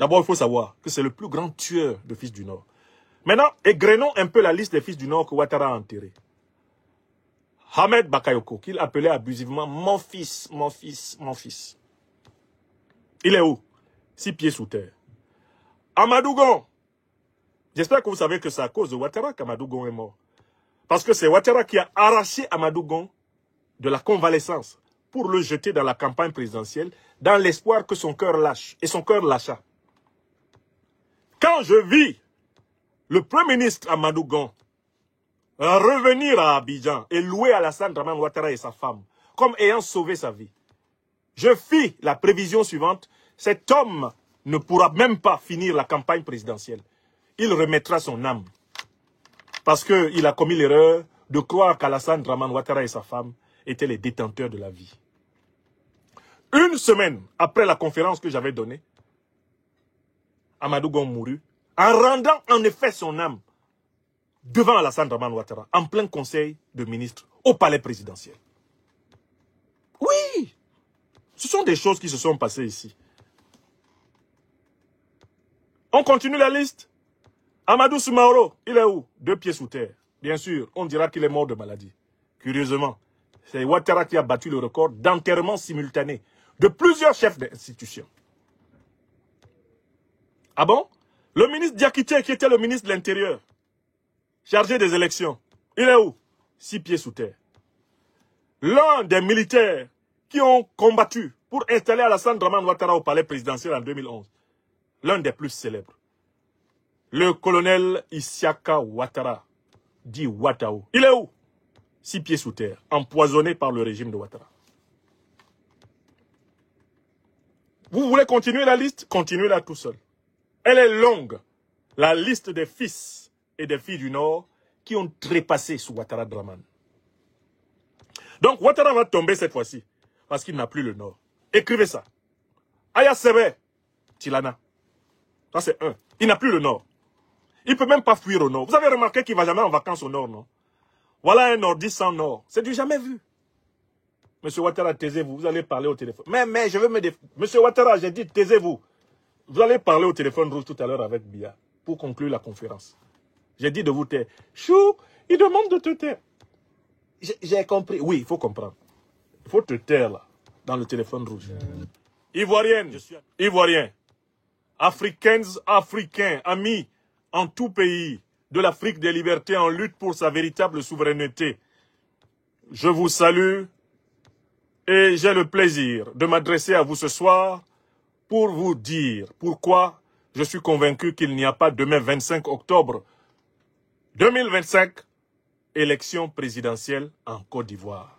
D'abord, il faut savoir que c'est le plus grand tueur de Fils du Nord. Maintenant, égrenons un peu la liste des Fils du Nord que Ouattara a enterrés. Ahmed Bakayoko, qu'il appelait abusivement mon fils, mon fils, mon fils. Il est où? 6 pieds sous terre. Amadou Gon. J'espère que vous savez que c'est à cause de Ouattara qu'Amadou Gon est mort. Parce que c'est Ouattara qui a arraché Amadou Gon de la convalescence pour le jeter dans la campagne présidentielle dans l'espoir que son cœur lâche. Et son cœur lâcha. Quand je vis le Premier ministre Amadou Gon revenir à Abidjan et louer Alassane Dramane Ouattara et sa femme comme ayant sauvé sa vie, je fis la prévision suivante: cet homme ne pourra même pas finir la campagne présidentielle. Il remettra son âme. Parce qu'il a commis l'erreur de croire qu'Alassane Dramane Ouattara et sa femme étaient les détenteurs de la vie. Une semaine après la conférence que j'avais donnée, Amadou Gon mourut, en rendant en effet son âme devant Alassane Dramane Ouattara, en plein conseil de ministres au palais présidentiel. Oui, ce sont des choses qui se sont passées ici. On continue la liste. Amadou Soumaoro, il est où? 2 pieds sous terre. Bien sûr, on dira qu'il est mort de maladie. Curieusement, c'est Ouattara qui a battu le record d'enterrement simultané de plusieurs chefs d'institutions. Ah bon? Le ministre Diakité, qui était le ministre de l'Intérieur, chargé des élections, il est où? 6 pieds sous terre. L'un des militaires qui ont combattu pour installer Alassane Dramane Ouattara au palais présidentiel en 2011, l'un des plus célèbres, le colonel Isiaka Ouattara, dit Ouattao, il est où? 6 pieds sous terre, empoisonné par le régime de Ouattara. Vous voulez continuer la liste? Continuez-la tout seul. Elle est longue, la liste des fils et des filles du Nord qui ont trépassé sous Ouattara Dramane. Donc Ouattara va tomber cette fois-ci, parce qu'il n'a plus le Nord. Écrivez ça. Aya Sebe, Tilana. Ça c'est un. Il n'a plus le Nord. Il ne peut même pas fuir au Nord. Vous avez remarqué qu'il ne va jamais en vacances au Nord, non? Voilà un Nordiste sans Nord. C'est du jamais vu. Monsieur Ouattara, taisez-vous. Vous allez parler au téléphone. Mais je veux me défendre. Monsieur Ouattara, j'ai dit taisez-vous. Vous allez parler au téléphone rouge tout à l'heure avec Bia pour conclure la conférence. J'ai dit de vous taire. Chou, il demande de te taire. J'ai compris. Oui, il faut comprendre. Il faut te taire là, dans le téléphone rouge. Ivoirienne, Ivoirien, Africains, Africains, amis, en tout pays de l'Afrique des libertés en lutte pour sa véritable souveraineté. Je vous salue et j'ai le plaisir de m'adresser à vous ce soir pour vous dire pourquoi je suis convaincu qu'il n'y a pas demain 25 octobre 2025 élection présidentielle en Côte d'Ivoire.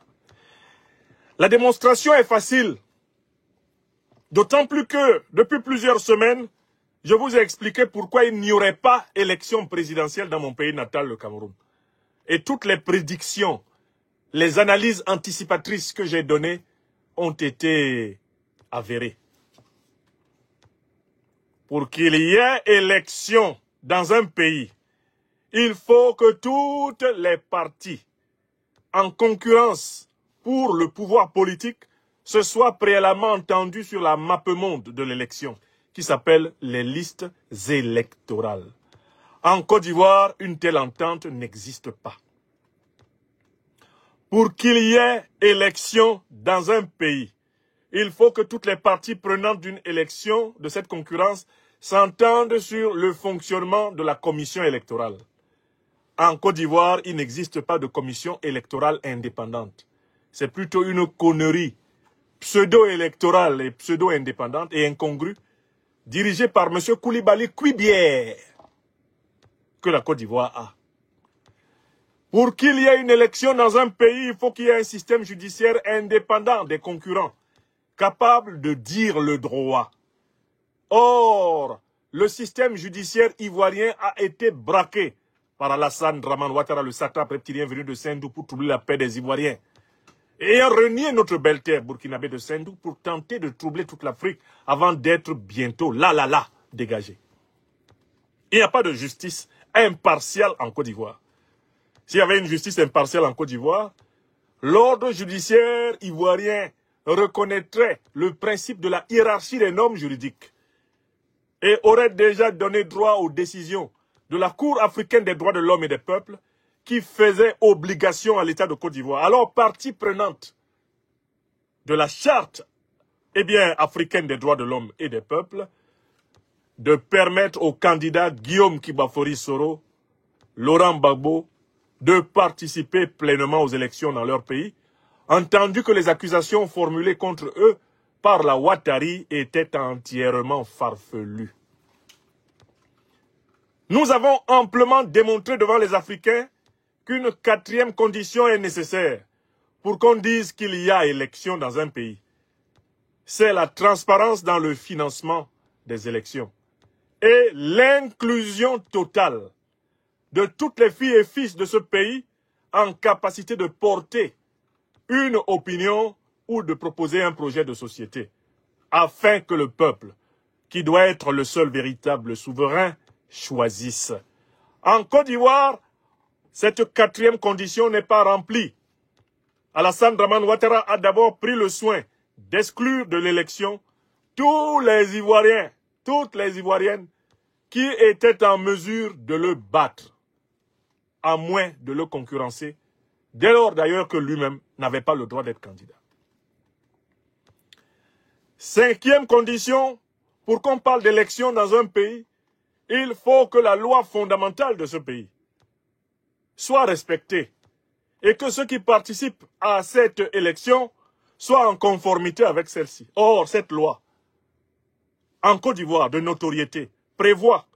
La démonstration est facile, d'autant plus que depuis plusieurs semaines, je vous ai expliqué pourquoi il n'y aurait pas élection présidentielle dans mon pays natal, le Cameroun. Et toutes les prédictions, les analyses anticipatrices que j'ai données ont été avérées. Pour qu'il y ait élection dans un pays, il faut que toutes les parties en concurrence pour le pouvoir politique se soient préalablement entendues sur la mappemonde de l'élection, qui s'appelle les listes électorales. En Côte d'Ivoire, une telle entente n'existe pas. Pour qu'il y ait élection dans un pays, il faut que toutes les parties prenantes d'une élection, de cette concurrence, s'entendent sur le fonctionnement de la commission électorale. En Côte d'Ivoire, il n'existe pas de commission électorale indépendante. C'est plutôt une connerie pseudo-électorale et pseudo-indépendante et incongrue, dirigée par M. Koulibaly Kouibière, que la Côte d'Ivoire a. Pour qu'il y ait une élection dans un pays, il faut qu'il y ait un système judiciaire indépendant des concurrents, capable de dire le droit. Or, le système judiciaire ivoirien a été braqué par Alassane Dramane Ouattara, le satrape reptilien venu de Sendou pour troubler la paix des Ivoiriens. Et a renié notre belle terre burkinabé de Sendou pour tenter de troubler toute l'Afrique avant d'être bientôt là, dégagé. Il n'y a pas de justice impartiale en Côte d'Ivoire. S'il y avait une justice impartiale en Côte d'Ivoire, l'ordre judiciaire ivoirien reconnaîtrait le principe de la hiérarchie des normes juridiques et aurait déjà donné droit aux décisions de la Cour africaine des droits de l'homme et des peuples qui faisait obligation à l'État de Côte d'Ivoire, alors partie prenante de la charte africaine des droits de l'homme et des peuples, de permettre aux candidats Guillaume Kibafori Soro, Laurent Gbagbo, de participer pleinement aux élections dans leur pays, entendu que les accusations formulées contre eux par la Ouattari étaient entièrement farfelues. Nous avons amplement démontré devant les Africains qu'une quatrième condition est nécessaire pour qu'on dise qu'il y a élection dans un pays. C'est la transparence dans le financement des élections et l'inclusion totale de toutes les filles et fils de ce pays en capacité de porter une opinion ou de proposer un projet de société, afin que le peuple, qui doit être le seul véritable souverain, choisisse. En Côte d'Ivoire, cette quatrième condition n'est pas remplie. Alassane Dramane Ouattara a d'abord pris le soin d'exclure de l'élection tous les Ivoiriens, toutes les Ivoiriennes qui étaient en mesure de le battre, à moins de le concurrencer, dès lors d'ailleurs que lui-même n'avait pas le droit d'être candidat. Cinquième condition, pour qu'on parle d'élection dans un pays, il faut que la loi fondamentale de ce pays soit respectée et que ceux qui participent à cette élection soient en conformité avec celle-ci. Or, cette loi, en Côte d'Ivoire, de notoriété, prévoit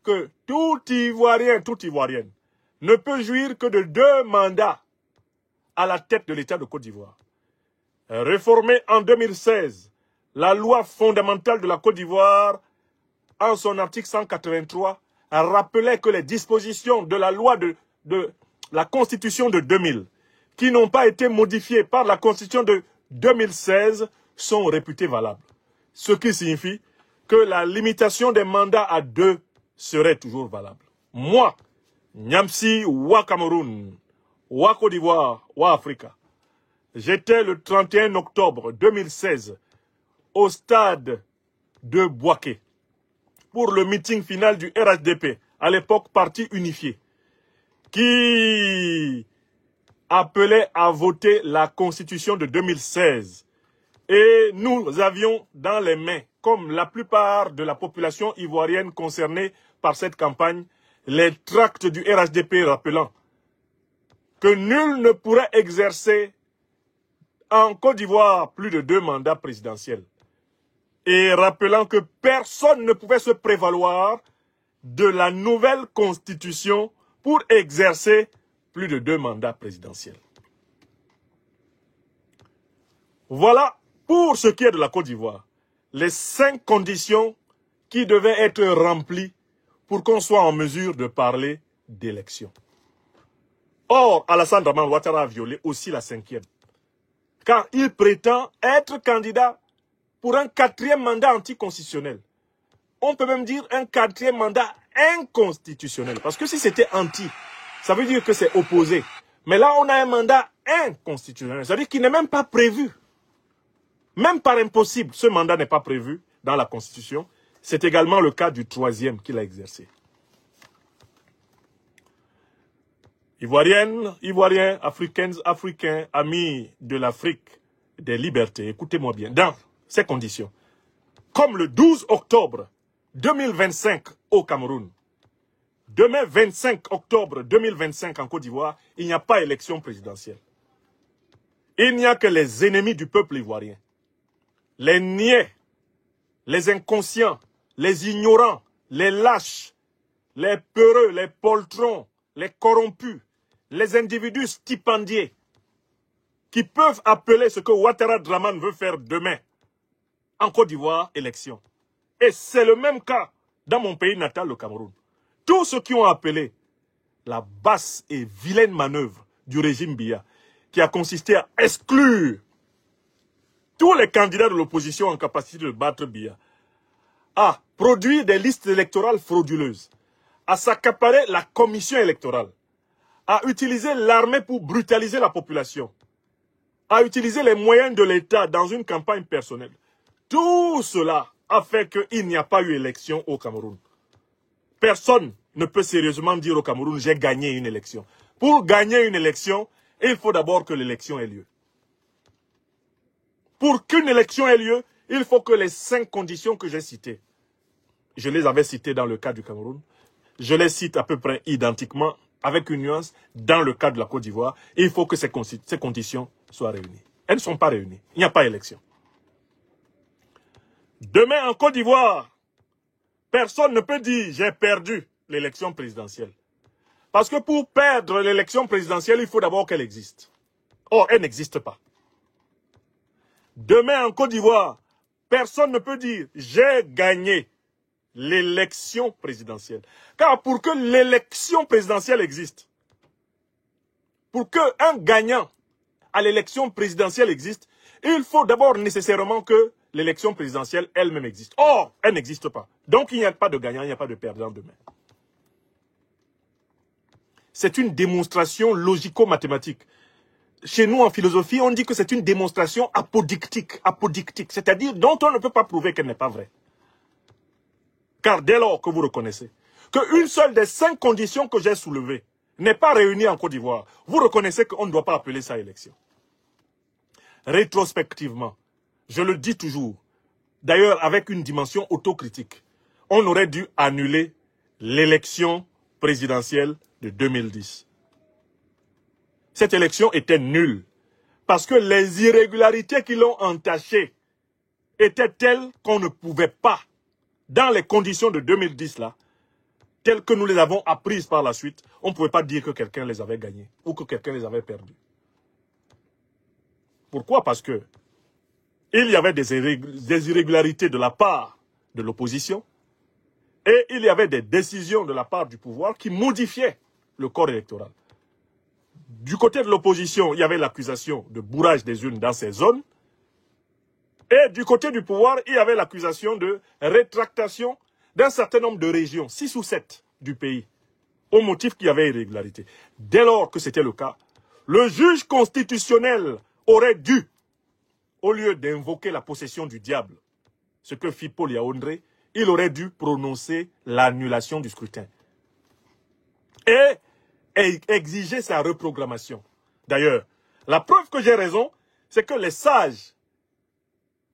que tout Ivoirien, toute Ivoirienne, ne peut jouir que de 2 mandats à la tête de l'État de Côte d'Ivoire. Réformée en 2016, la loi fondamentale de la Côte d'Ivoire, en son article 183, rappelait que les dispositions de la loi de la Constitution de 2000, qui n'ont pas été modifiées par la Constitution de 2016, sont réputées valables. Ce qui signifie que la limitation des mandats à 2 serait toujours valable. Moi, Nyamsi Wa Cameroun, Wa Côte d'Ivoire, Wa Africa, j'étais le 31 octobre 2016 au stade de Bouaké pour le meeting final du RHDP, à l'époque parti unifié, qui appelait à voter la Constitution de 2016. Et nous avions dans les mains, comme la plupart de la population ivoirienne concernée par cette campagne, les tracts du RHDP rappelant que nul ne pourrait exercer en Côte d'Ivoire plus de 2 mandats présidentiels. Et rappelant que personne ne pouvait se prévaloir de la nouvelle constitution pour exercer plus de 2 mandats présidentiels. Voilà, pour ce qui est de la Côte d'Ivoire, les 5 conditions qui devaient être remplies pour qu'on soit en mesure de parler d'élection. Or, Alassane Dramane Ouattara a violé aussi la 5e, car il prétend être candidat pour un 4e mandat anticonstitutionnel. On peut même dire un 4e mandat inconstitutionnel, parce que si c'était anti, ça veut dire que c'est opposé. Mais là, on a un mandat inconstitutionnel, c'est-à-dire qu'il n'est même pas prévu. Même par impossible, ce mandat n'est pas prévu dans la Constitution. C'est également le cas du 3e qu'il a exercé. Ivoiriennes, Ivoiriens, Africaines, Africains, amis de l'Afrique des libertés, écoutez-moi bien, dans ces conditions, comme le 12 octobre 2025 au Cameroun, demain 25 octobre 2025 en Côte d'Ivoire, il n'y a pas élection présidentielle. Il n'y a que les ennemis du peuple ivoirien, les niais, les inconscients, les ignorants, les lâches, les peureux, les poltrons, les corrompus, les individus stipendiés qui peuvent appeler ce que Ouattara Dramane veut faire demain en Côte d'Ivoire, élection. Et c'est le même cas dans mon pays natal, le Cameroun. Tous ceux qui ont appelé la basse et vilaine manœuvre du régime Biya, qui a consisté à exclure tous les candidats de l'opposition en capacité de battre Biya, à produire des listes électorales frauduleuses, à s'accaparer la commission électorale, à utiliser l'armée pour brutaliser la population, à utiliser les moyens de l'État dans une campagne personnelle. Tout cela a fait qu'il n'y a pas eu élection au Cameroun. Personne ne peut sérieusement dire au Cameroun, j'ai gagné une élection. Pour gagner une élection, il faut d'abord que l'élection ait lieu. Pour qu'une élection ait lieu, il faut que les 5 conditions que j'ai citées, je les avais citées dans le cas du Cameroun, je les cite à peu près identiquement, avec une nuance, dans le cas de la Côte d'Ivoire. Il faut que ces conditions soient réunies. Elles ne sont pas réunies. Il n'y a pas d'élection. Demain, en Côte d'Ivoire, personne ne peut dire « j'ai perdu l'élection présidentielle ». Parce que pour perdre l'élection présidentielle, il faut d'abord qu'elle existe. Or, elle n'existe pas. Demain, en Côte d'Ivoire, personne ne peut dire « j'ai gagné l'élection présidentielle ». Car pour que l'élection présidentielle existe, pour qu'un gagnant à l'élection présidentielle existe, il faut d'abord nécessairement que l'élection présidentielle elle-même existe. Or, elle n'existe pas. Donc, il n'y a pas de gagnant, il n'y a pas de perdant demain. C'est une démonstration logico-mathématique. Chez nous, en philosophie, on dit que c'est une démonstration apodictique, c'est-à-dire dont on ne peut pas prouver qu'elle n'est pas vraie. Car dès lors que vous reconnaissez qu'une seule des 5 conditions que j'ai soulevées n'est pas réunie en Côte d'Ivoire, vous reconnaissez qu'on ne doit pas appeler ça élection. Rétrospectivement, je le dis toujours, d'ailleurs avec une dimension autocritique, on aurait dû annuler l'élection présidentielle de 2010. Cette élection était nulle parce que les irrégularités qui l'ont entachée étaient telles qu'on ne pouvait pas, dans les conditions de 2010 là, telles que nous les avons apprises par la suite, on ne pouvait pas dire que quelqu'un les avait gagnées ou que quelqu'un les avait perdues. Pourquoi? Parce que il y avait des irrégularités de la part de l'opposition et il y avait des décisions de la part du pouvoir qui modifiaient le corps électoral. Du côté de l'opposition, il y avait l'accusation de bourrage des urnes dans ces zones. Et du côté du pouvoir, il y avait l'accusation de rétractation d'un certain nombre de régions, 6 ou 7 du pays, au motif qu'il y avait irrégularité. Dès lors que c'était le cas, le juge constitutionnel aurait dû, au lieu d'invoquer la possession du diable, ce que fit Paul Yaoundé, il aurait dû prononcer l'annulation du scrutin. Et exiger sa reprogrammation. D'ailleurs, la preuve que j'ai raison, c'est que les sages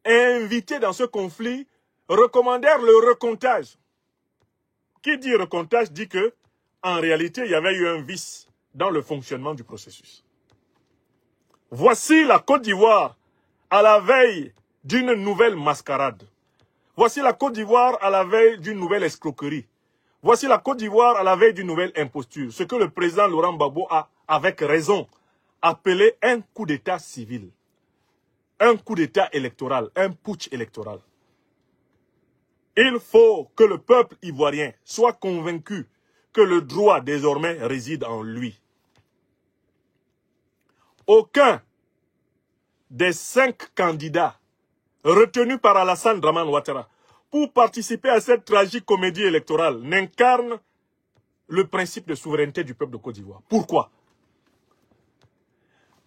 invités dans ce conflit recommandèrent le recomptage. Qui dit recomptage dit que, en réalité, il y avait eu un vice dans le fonctionnement du processus. Voici la Côte d'Ivoire à la veille d'une nouvelle mascarade. Voici la Côte d'Ivoire à la veille d'une nouvelle escroquerie. Voici la Côte d'Ivoire à la veille d'une nouvelle imposture. Ce que le président Laurent Gbagbo a, avec raison, appelé un coup d'État civil. Un coup d'État électoral, un putsch électoral. Il faut que le peuple ivoirien soit convaincu que le droit désormais réside en lui. Aucun des 5 candidats retenus par Alassane Dramane Ouattara pour participer à cette tragique comédie électorale n'incarne le principe de souveraineté du peuple de Côte d'Ivoire. Pourquoi?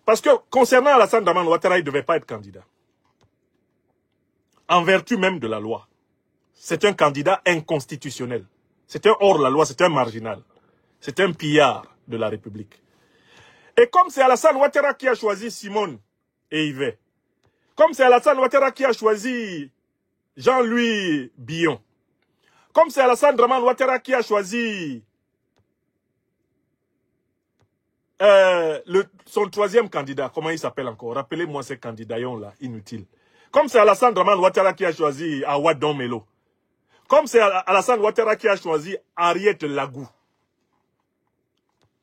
Parce que concernant Alassane Dramane Ouattara, il ne devait pas être candidat. En vertu même de la loi. C'est un candidat inconstitutionnel. C'est un hors-la-loi, c'est un marginal. C'est un pillard de la République. Et comme c'est Alassane Ouattara qui a choisi Simone et Yves, comme c'est Alassane Ouattara qui a choisi Jean-Louis Billon, comme c'est Alassane Dramane Ouattara qui a choisi son 3e candidat, comment il s'appelle encore? Rappelez-moi ces candidats-là, inutiles. Comme c'est Alassane Dramane Ouattara qui a choisi Awad Donmelo. Comme c'est Alassane Ouattara qui a choisi Henriette Lagou.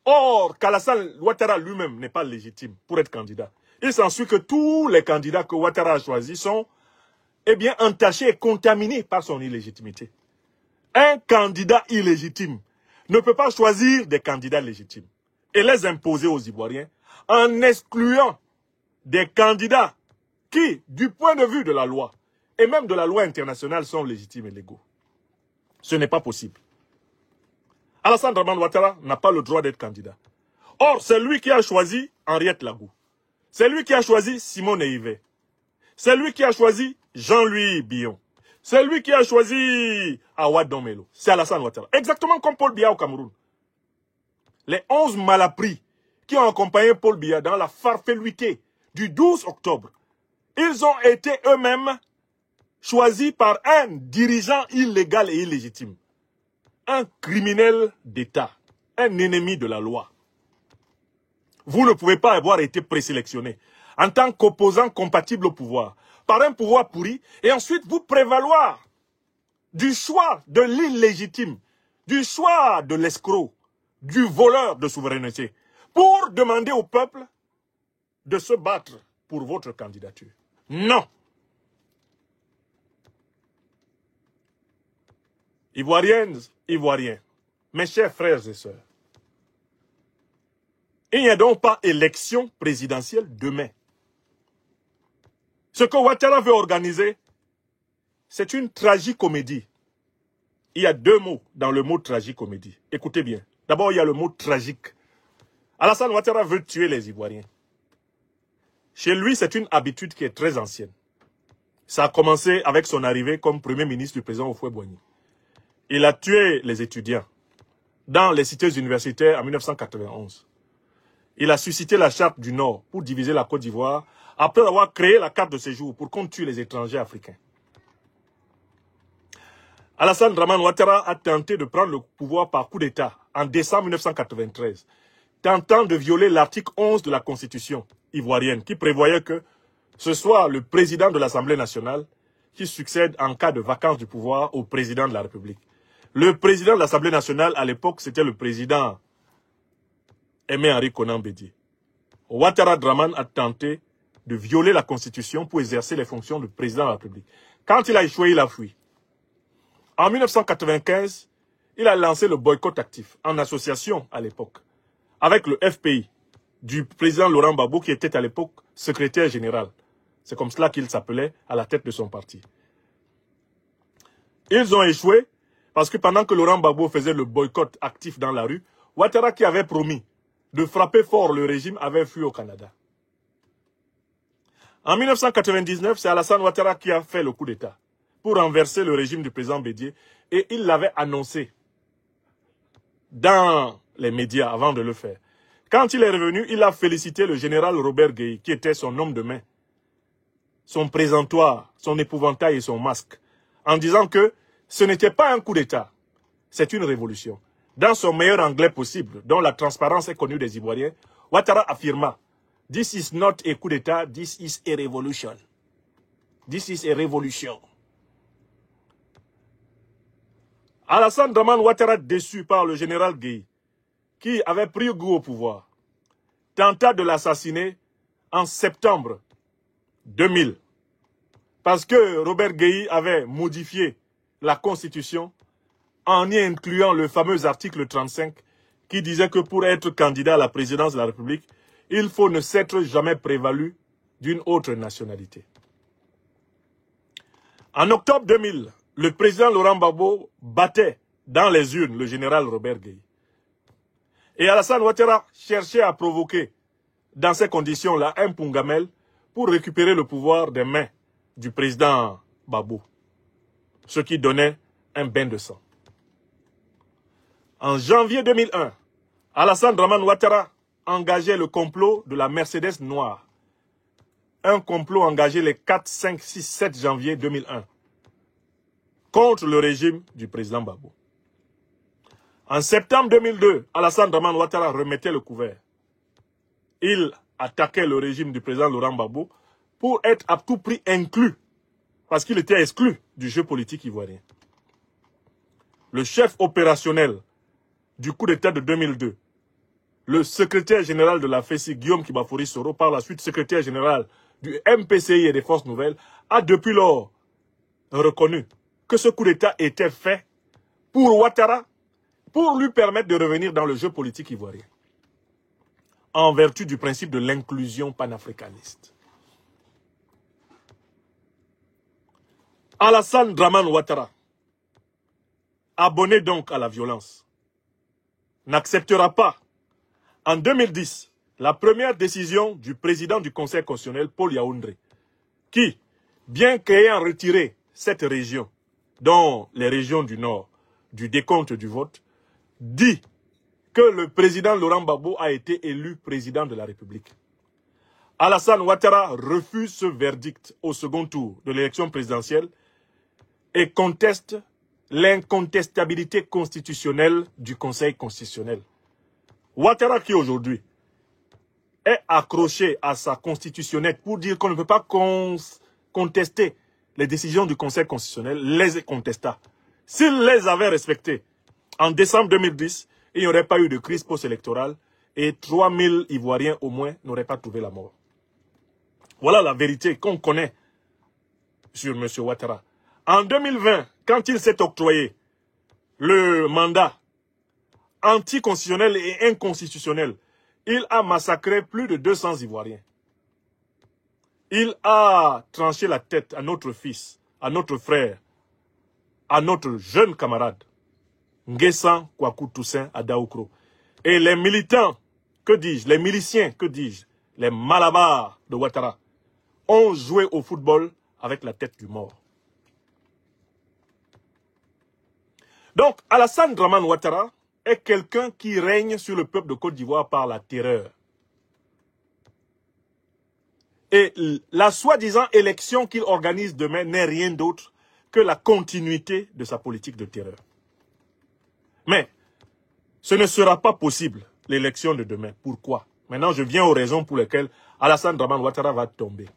Or, qu'Alassane Ouattara lui-même n'est pas légitime pour être candidat. Il s'ensuit que tous les candidats que Ouattara a choisis sont entachés et contaminés par son illégitimité. Un candidat illégitime ne peut pas choisir des candidats légitimes et les imposer aux Ivoiriens en excluant des candidats qui, du point de vue de la loi et même de la loi internationale, sont légitimes et légaux. Ce n'est pas possible. Alassane Dramane Ouattara n'a pas le droit d'être candidat. Or, c'est lui qui a choisi Henriette Lagou. C'est lui qui a choisi Simone Yves. C'est lui qui a choisi Jean-Louis Billon. C'est lui qui a choisi Awad Domelo. C'est Alassane Ouattara. Exactement comme Paul Biya au Cameroun. Les 11 malappris qui ont accompagné Paul Biya dans la farfeluité du 12 octobre, ils ont été eux-mêmes choisis par un dirigeant illégal et illégitime. Un criminel d'État. Un ennemi de la loi. Vous ne pouvez pas avoir été présélectionné en tant qu'opposant compatible au pouvoir, par un pouvoir pourri, et ensuite vous prévaloir du choix de l'illégitime, du choix de l'escroc, du voleur de souveraineté, pour demander au peuple de se battre pour votre candidature. Non. Ivoiriennes, Ivoiriens, mes chers frères et sœurs, il n'y a donc pas élection présidentielle demain. Ce que Ouattara veut organiser, c'est une tragicomédie. Il y a deux mots dans le mot tragicomédie. Écoutez bien. D'abord, il y a le mot tragique. Alassane Ouattara veut tuer les Ivoiriens. Chez lui, c'est une habitude qui est très ancienne. Ça a commencé avec son arrivée comme premier ministre du président Houphouët-Boigny. Il a tué les étudiants dans les cités universitaires en 1991. Il a suscité la charte du Nord pour diviser la Côte d'Ivoire après avoir créé la carte de séjour pour qu'on tue les étrangers africains. Alassane Dramane Ouattara a tenté de prendre le pouvoir par coup d'État en décembre 1993, tentant de violer l'article 11 de la Constitution ivoirienne qui prévoyait que ce soit le président de l'Assemblée nationale qui succède en cas de vacance du pouvoir au président de la République. Le président de l'Assemblée nationale à l'époque, c'était le président Aimé-Henri Konan Bédié. Ouattara Dramane a tenté de violer la Constitution pour exercer les fonctions de président de la République. Quand il a échoué, il a fui. En 1995, il a lancé le boycott actif, en association à l'époque, avec le FPI, du président Laurent Gbagbo, qui était à l'époque secrétaire général. C'est comme cela qu'il s'appelait à la tête de son parti. Ils ont échoué parce que pendant que Laurent Gbagbo faisait le boycott actif dans la rue, Ouattara, qui avait promis de frapper fort le régime, avait fui au Canada. En 1999, c'est Alassane Ouattara qui a fait le coup d'État pour renverser le régime du président Bédié, et il l'avait annoncé dans les médias avant de le faire. Quand il est revenu, il a félicité le général Robert Gueye, qui était son homme de main, son présentoir, son épouvantail et son masque, en disant que ce n'était pas un coup d'État, c'est une révolution. Dans son meilleur anglais possible, dont la transparence est connue des Ivoiriens, Ouattara affirma « This is not a coup d'État, this is a revolution. This is a revolution. » Alassane Dramane Ouattara, déçu par le général Gueye, qui avait pris goût au pouvoir, tenta de l'assassiner en septembre 2000, parce que Robert Gueye avait modifié la Constitution en y incluant le fameux article 35 qui disait que pour être candidat à la présidence de la République, il faut ne s'être jamais prévalu d'une autre nationalité. En octobre 2000, le président Laurent Gbagbo battait dans les urnes le général Robert Gueye. Et Alassane Ouattara cherchait à provoquer, dans ces conditions-là, un Pungamel pour récupérer le pouvoir des mains du président Gbagbo, ce qui donnait un bain de sang. En janvier 2001, Alassane Dramane Ouattara engageait le complot de la Mercedes noire. Un complot engagé les 4, 5, 6, 7 janvier 2001 contre le régime du président Gbagbo. En septembre 2002, Alassane Dramane Ouattara remettait le couvert. Il attaquait le régime du président Laurent Gbagbo pour être à tout prix inclus, parce qu'il était exclu du jeu politique ivoirien. Le chef opérationnel du coup d'État de 2002, le secrétaire général de la FESI, Guillaume Kibafouri Soro, par la suite secrétaire général du MPCI et des Forces Nouvelles, a depuis lors reconnu que ce coup d'État était fait pour Ouattara, pour lui permettre de revenir dans le jeu politique ivoirien, en vertu du principe de l'inclusion panafricaniste. Alassane Dramane Ouattara, abonné donc à la violence, n'acceptera pas, en 2010, la première décision du président du Conseil constitutionnel, Paul Yaoundé, qui, bien qu'ayant retiré cette région dans les régions du Nord, du décompte du vote, dit que le président Laurent Gbagbo a été élu président de la République. Alassane Ouattara refuse ce verdict au second tour de l'élection présidentielle et conteste l'incontestabilité constitutionnelle du Conseil constitutionnel. Ouattara qui aujourd'hui est accroché à sa constitutionnelle pour dire qu'on ne peut pas contester les décisions du Conseil constitutionnel, les contesta. S'il les avait respectées en décembre 2010, il n'y aurait pas eu de crise post-électorale et 3000 Ivoiriens au moins n'auraient pas trouvé la mort. Voilà la vérité qu'on connaît sur M. Ouattara. En 2020, quand il s'est octroyé le mandat anticonstitutionnel et inconstitutionnel, il a massacré plus de 200 Ivoiriens. Il a tranché la tête à notre fils, à notre frère, à notre jeune camarade, Nguessan Kwaku Toussaint Adaoukro. Et les militants, que dis-je, les miliciens, que dis-je, les malabars de Ouattara, ont joué au football avec la tête du mort. Donc, Alassane Dramane Ouattara est quelqu'un qui règne sur le peuple de Côte d'Ivoire par la terreur. Et la soi-disant élection qu'il organise demain n'est rien d'autre que la continuité de sa politique de terreur. Mais ce ne sera pas possible, l'élection de demain. Pourquoi? Maintenant, je viens aux raisons pour lesquelles Alassane Dramane Ouattara va tomber.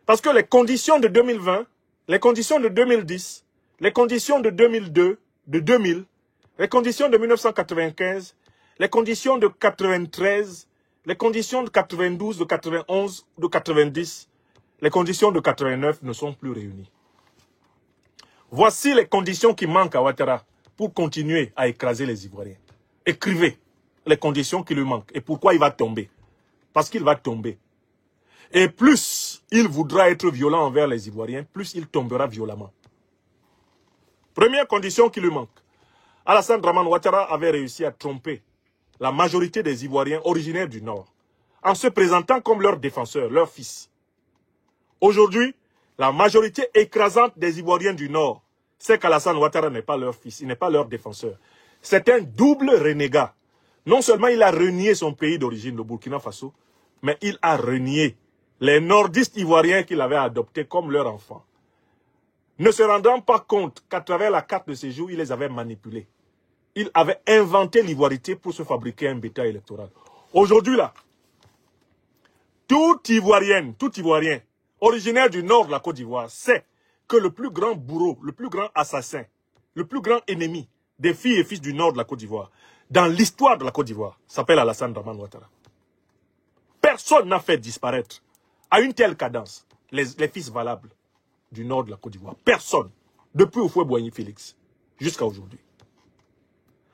Parce que les conditions de 2020, les conditions de 2010, les conditions de 2002, de 2000, les conditions de 1995, les conditions de 93, les conditions de 92, de 91, de 90, les conditions de 89 ne sont plus réunies. Voici les conditions qui manquent à Ouattara pour continuer à écraser les Ivoiriens. Écrivez les conditions qui lui manquent et pourquoi il va tomber. Parce qu'il va tomber. Et plus il voudra être violent envers les Ivoiriens, plus il tombera violemment. Première condition qui lui manque. Alassane Dramane Ouattara avait réussi à tromper la majorité des Ivoiriens originaires du Nord en se présentant comme leur défenseur, leur fils. Aujourd'hui, la majorité écrasante des Ivoiriens du Nord sait qu'Alassane Ouattara n'est pas leur fils, il n'est pas leur défenseur. C'est un double renégat. Non seulement il a renié son pays d'origine, le Burkina Faso, mais il a renié les nordistes ivoiriens qu'il avait adoptés comme leurs enfants. Ne se rendant pas compte qu'à travers la carte de séjour, il les avait manipulés. Il avait inventé l'ivoirité pour se fabriquer un bétail électoral. Aujourd'hui, là, tout Ivoirien originaire du nord de la Côte d'Ivoire sait que le plus grand bourreau, le plus grand assassin, le plus grand ennemi des filles et fils du nord de la Côte d'Ivoire, dans l'histoire de la Côte d'Ivoire, s'appelle Alassane Dramane Ouattara. Personne n'a fait disparaître à une telle cadence les fils valables du nord de la Côte d'Ivoire. Personne. Depuis Houphouët-Boigny Félix jusqu'à aujourd'hui.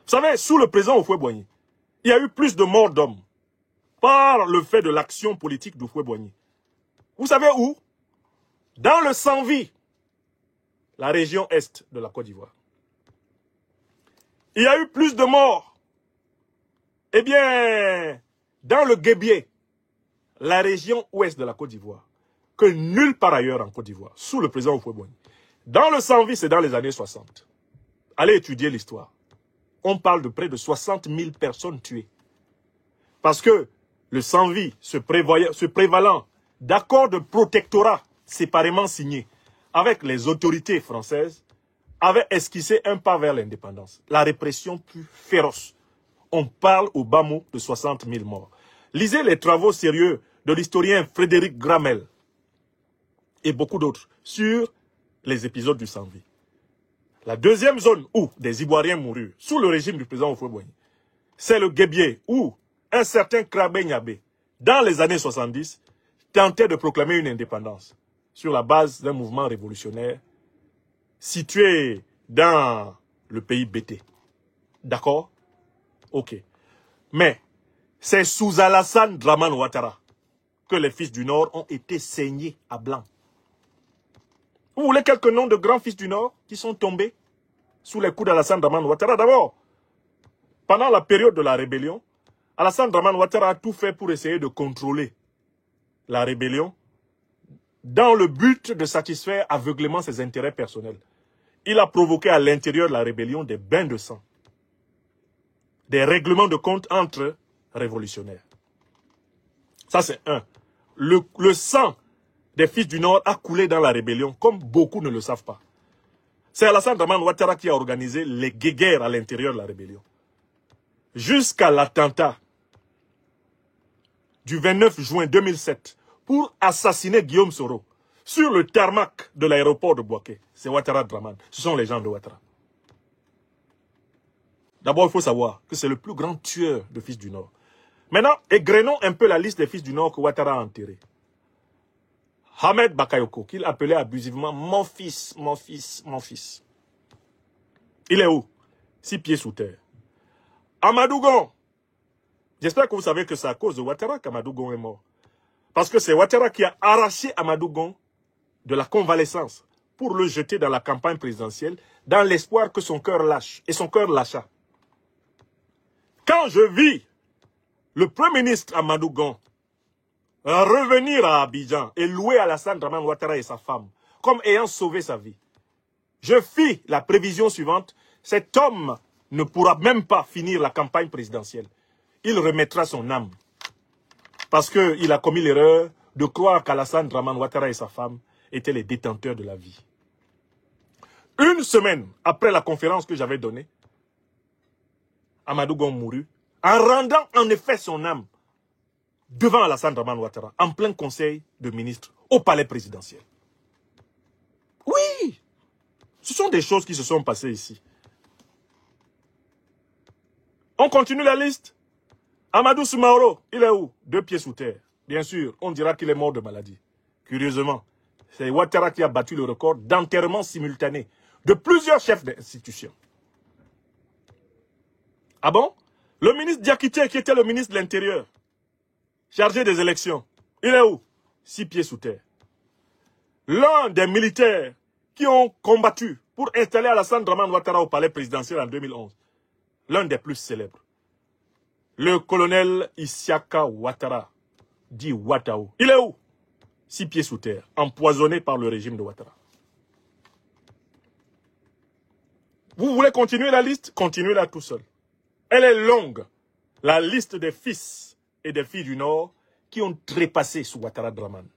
Vous savez, sous le président Houphouët-Boigny, il y a eu plus de morts d'hommes par le fait de l'action politique d'Houphouët-Boigny. Vous savez où? Dans le Sanvi, la région est de la Côte d'Ivoire. Il y a eu plus de morts. Eh bien, dans le Guébié, la région ouest de la Côte d'Ivoire, que nulle part ailleurs en Côte d'Ivoire, sous le président Houphouët-Boigny. Dans le Sanvi, c'est dans les années 60. Allez étudier l'histoire. On parle de près de 60 000 personnes tuées. Parce que le Sanvi, se prévalant d'accords de protectorat séparément signés avec les autorités françaises, avait esquissé un pas vers l'indépendance. La répression plus féroce. On parle au bas mot de 60 000 morts. Lisez les travaux sérieux de l'historien Frédéric Gramel et beaucoup d'autres sur les épisodes du Sanvi. La deuxième zone où des Ivoiriens moururent sous le régime du président Houphouët-Boigny, c'est le Guébié où un certain Krabé Niabé, dans les années 70, tentait de proclamer une indépendance sur la base d'un mouvement révolutionnaire situé dans le pays Bété. D'accord? Ok. Mais c'est sous Alassane Dramane Ouattara que les fils du Nord ont été saignés à blanc. Vous voulez quelques noms de grands fils du Nord qui sont tombés sous les coups d'Alassane Dramane Ouattara? D'abord, pendant la période de la rébellion, Alassane Dramane Ouattara a tout fait pour essayer de contrôler la rébellion dans le but de satisfaire aveuglément ses intérêts personnels. Il a provoqué à l'intérieur de la rébellion des bains de sang, des règlements de compte entre révolutionnaires. Ça, c'est un. Le sang des fils du Nord a coulé dans la rébellion, comme beaucoup ne le savent pas. C'est Alassane Dramane Ouattara qui a organisé les guéguerres à l'intérieur de la rébellion. Jusqu'à l'attentat du 29 juin 2007 pour assassiner Guillaume Soro sur le tarmac de l'aéroport de Bouaké. C'est Ouattara Dramane. Ce sont les gens de Ouattara. D'abord, il faut savoir que c'est le plus grand tueur de fils du Nord. Maintenant, égrenons un peu la liste des fils du Nord que Ouattara a enterrés. Ahmed Bakayoko, qu'il appelait abusivement mon fils, mon fils, mon fils. Il est où? 6 pieds sous terre. Amadou Gon. J'espère que vous savez que c'est à cause de Ouattara qu'Amadou Gon est mort. Parce que c'est Ouattara qui a arraché Amadou Gon de la convalescence pour le jeter dans la campagne présidentielle dans l'espoir que son cœur lâche. Et son cœur lâcha. Quand je vis le Premier ministre Amadou Gon revenir à Abidjan et louer Alassane Dramane Ouattara et sa femme comme ayant sauvé sa vie, je fis la prévision suivante: cet homme ne pourra même pas finir la campagne présidentielle. Il remettra son âme. Parce qu'il a commis l'erreur de croire qu'Alassane Dramane Ouattara et sa femme étaient les détenteurs de la vie. Une semaine après la conférence que j'avais donnée, Amadou Gon mourut, en rendant en effet son âme devant Alassane Dramane Ouattara, en plein conseil de ministres au palais présidentiel. Oui, ce sont des choses qui se sont passées ici. On continue la liste. Amadou Soumaoro, il est où? 2 pieds sous terre. Bien sûr, on dira qu'il est mort de maladie. Curieusement, c'est Ouattara qui a battu le record d'enterrement simultané de plusieurs chefs d'institutions. Ah bon? Le ministre Diakité, qui était le ministre de l'Intérieur, chargé des élections, il est où? 6 pieds sous terre. L'un des militaires qui ont combattu pour installer Alassane Dramane Ouattara au palais présidentiel en 2011, l'un des plus célèbres, le colonel Isiaka Ouattara, dit Ouattao, il est où? 6 pieds sous terre, empoisonné par le régime de Ouattara. Vous voulez continuer la liste? Continuez-la tout seul. Elle est longue, la liste des fils et des filles du Nord qui ont trépassé sous Ouattara Dramane.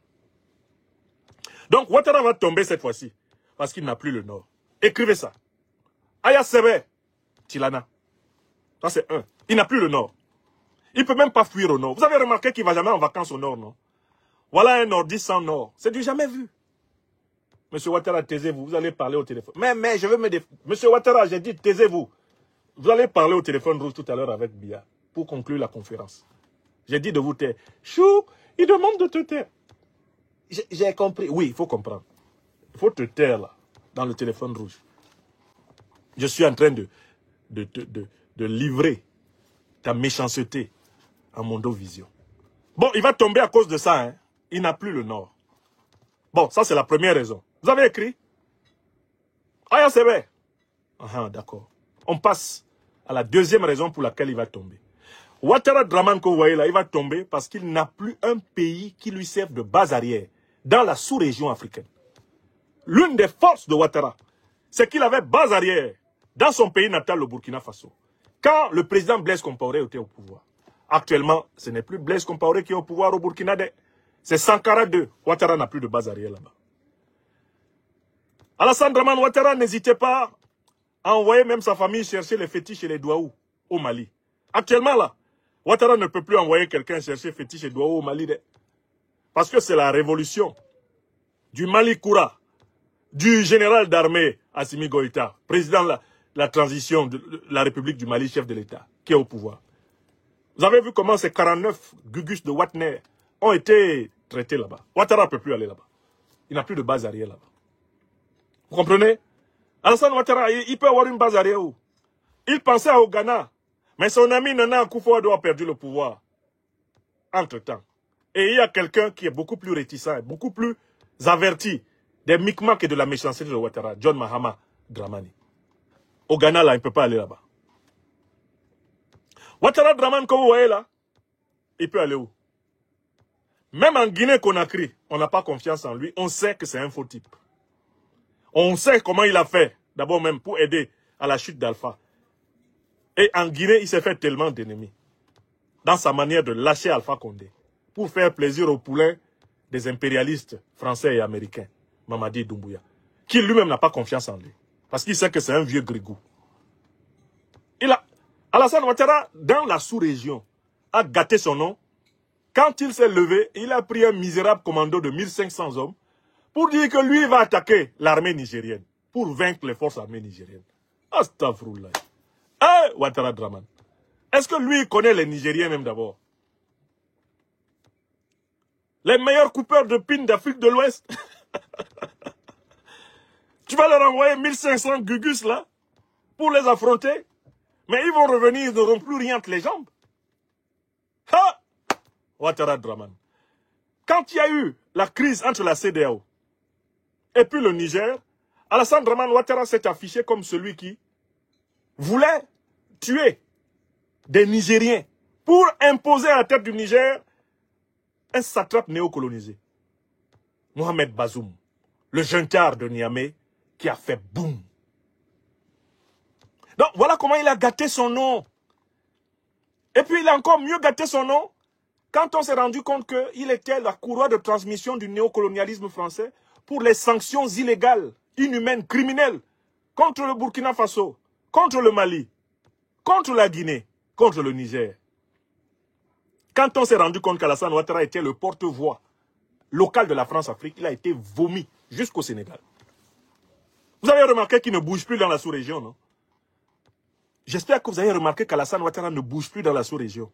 Donc Ouattara va tomber cette fois-ci, parce qu'il n'a plus le Nord. Écrivez ça. Aya Sebe, Tilana. Ça c'est un. Il n'a plus le Nord. Il ne peut même pas fuir au Nord. Vous avez remarqué qu'il ne va jamais en vacances au Nord, non? Voilà un Nordiste sans Nord. C'est du jamais vu. Monsieur Ouattara, taisez-vous. Vous allez parler au téléphone. Mais je veux me défendre. Monsieur Ouattara, j'ai dit taisez-vous. Vous allez parler au téléphone rouge tout à l'heure avec Bia pour conclure la conférence. J'ai dit de vous taire. Chou, il demande de te taire. J'ai compris. Oui, il faut comprendre. Il faut te taire là, dans le téléphone rouge. Je suis en train de livrer ta méchanceté à Mondovision. Bon, il va tomber à cause de ça. Hein. Il n'a plus le Nord. Bon, ça c'est la première raison. Vous avez écrit? Ah, c'est vrai. Ah, d'accord. On passe à la deuxième raison pour laquelle il va tomber. Ouattara Dramane que vous voyez là, il va tomber parce qu'il n'a plus un pays qui lui serve de base arrière dans la sous-région africaine. L'une des forces de Ouattara, c'est qu'il avait base arrière dans son pays natal, le Burkina Faso. Quand le président Blaise Compaoré était au pouvoir. Actuellement, ce n'est plus Blaise Compaoré qui est au pouvoir au Burkina. C'est Sankara II. Ouattara n'a plus de base arrière là-bas. Alassane Dramane Ouattara n'hésitait pas à envoyer même sa famille chercher les fétiches et les douaous au Mali. Actuellement là, Ouattara ne peut plus envoyer quelqu'un chercher fétiches et douaous au Mali. Parce que c'est la révolution du Mali Koura, du général d'armée Assimi Goïta, président de la transition de la République du Mali, chef de l'État, qui est au pouvoir. Vous avez vu comment ces 49 Gugus de Watner ont été traités là-bas. Ouattara ne peut plus aller là-bas. Il n'a plus de base arrière là-bas. Vous comprenez? Alassane Ouattara, il peut avoir une base arrière où? Il pensait au Ghana. Mais son ami Nana Akufo-Addo a perdu le pouvoir. Entre-temps. Et il y a quelqu'un qui est beaucoup plus réticent, beaucoup plus averti des micmacs et de la méchanceté de Ouattara, John Mahama Dramani. Au Ghana, là, il ne peut pas aller là-bas. Ouattara Dramane, comme vous voyez là, il peut aller où? Même en Guinée-Conakry, on n'a pas confiance en lui. On sait que c'est un faux type. On sait comment il a fait, d'abord même pour aider à la chute d'Alpha. Et en Guinée, il s'est fait tellement d'ennemis. Dans sa manière de lâcher Alpha Condé. Pour faire plaisir aux poulains des impérialistes français et américains. Mamadi Doumbouya. Qui lui-même n'a pas confiance en lui. Parce qu'il sait que c'est un vieux grigou. Alassane Ouattara, dans la sous-région, a gâté son nom. Quand il s'est levé, il a pris un misérable commando de 1500 hommes pour dire que lui va attaquer l'armée nigérienne pour vaincre les forces armées nigériennes. Astaghfirullah. Eh, Ouattara Draman. Est-ce que lui connaît les Nigériens même d'abord? Les meilleurs coupeurs de pin d'Afrique de l'Ouest. Tu vas leur envoyer 1500 gugus là pour les affronter. Mais ils vont revenir, ils n'auront plus rien entre les jambes. Ha! Ouattara Draman. Quand il y a eu la crise entre la CEDEAO et puis le Niger, Alassane Draman Ouattara s'est affiché comme celui qui voulait tuer des Nigériens pour imposer à la tête du Niger un satrape néocolonisé. Mohamed Bazoum, le juntard de Niamey qui a fait boum. Donc voilà comment il a gâté son nom. Et puis il a encore mieux gâté son nom quand on s'est rendu compte qu'il était la courroie de transmission du néocolonialisme français pour les sanctions illégales, inhumaines, criminelles contre le Burkina Faso, contre le Mali, contre la Guinée, contre le Niger. Quand on s'est rendu compte qu'Alassane Ouattara était le porte-voix local de la France-Afrique, il a été vomi jusqu'au Sénégal. Vous avez remarqué qu'il ne bouge plus dans la sous-région, non? J'espère que vous avez remarqué qu'Alassane Ouattara ne bouge plus dans la sous-région.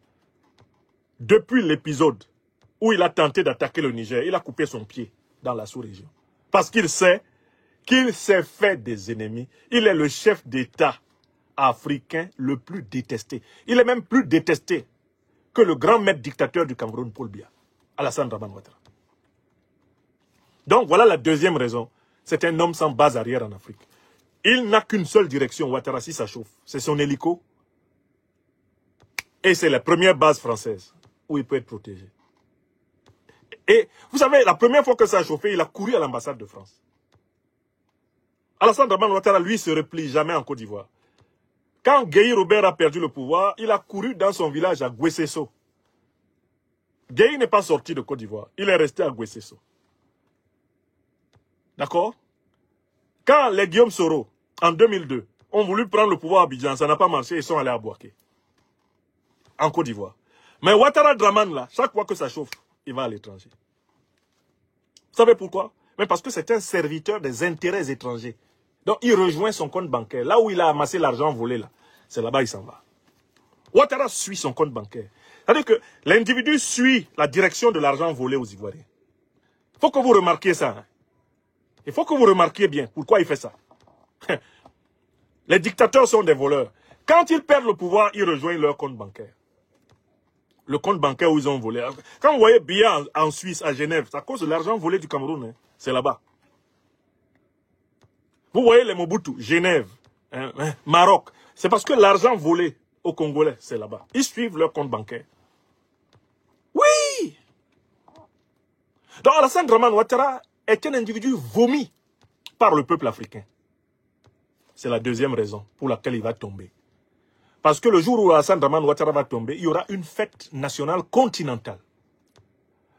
Depuis l'épisode où il a tenté d'attaquer le Niger, il a coupé son pied dans la sous-région. Parce qu'il sait qu'il s'est fait des ennemis. Il est le chef d'État africain le plus détesté. Il est même plus détesté que le grand maître dictateur du Cameroun, Paul Biya, Alassane Draman Ouattara. Donc voilà la deuxième raison. C'est un homme sans base arrière en Afrique. Il n'a qu'une seule direction, Ouattara, si ça chauffe. C'est son hélico. Et c'est la première base française où il peut être protégé. Et vous savez, la première fois que ça a chauffé, il a couru à l'ambassade de France. Alassane Draman Ouattara, lui, se replie jamais en Côte d'Ivoire. Quand Gueye Robert a perdu le pouvoir, il a couru dans son village à Guessesso. Gueye n'est pas sorti de Côte d'Ivoire. Il est resté à Guessesso. D'accord? Quand les Guillaume Soro, en 2002, ont voulu prendre le pouvoir à Abidjan, ça n'a pas marché, ils sont allés à Bouaké. En Côte d'Ivoire. Mais Ouattara Draman, là, chaque fois que ça chauffe, il va à l'étranger. Vous savez pourquoi? Mais parce que c'est un serviteur des intérêts étrangers. Donc il rejoint son compte bancaire. Là où il a amassé l'argent volé, là, c'est là-bas il s'en va. Ouattara suit son compte bancaire. C'est-à-dire que l'individu suit la direction de l'argent volé aux Ivoiriens. Il faut que vous remarquiez ça. Hein. Il faut que vous remarquiez bien pourquoi il fait ça. Les dictateurs sont des voleurs. Quand ils perdent le pouvoir, ils rejoignent leur compte bancaire. Le compte bancaire où ils ont volé. Quand vous voyez Biya en Suisse, à Genève, c'est à cause de l'argent volé du Cameroun. Hein. C'est là-bas. Vous voyez les Mobutu, Genève, Maroc. C'est parce que l'argent volé aux Congolais, c'est là-bas. Ils suivent leur compte bancaire. Oui! Donc Alassane Draman Ouattara est un individu vomi par le peuple africain. C'est la deuxième raison pour laquelle il va tomber. Parce que le jour où Alassane Draman Ouattara va tomber, il y aura une fête nationale continentale.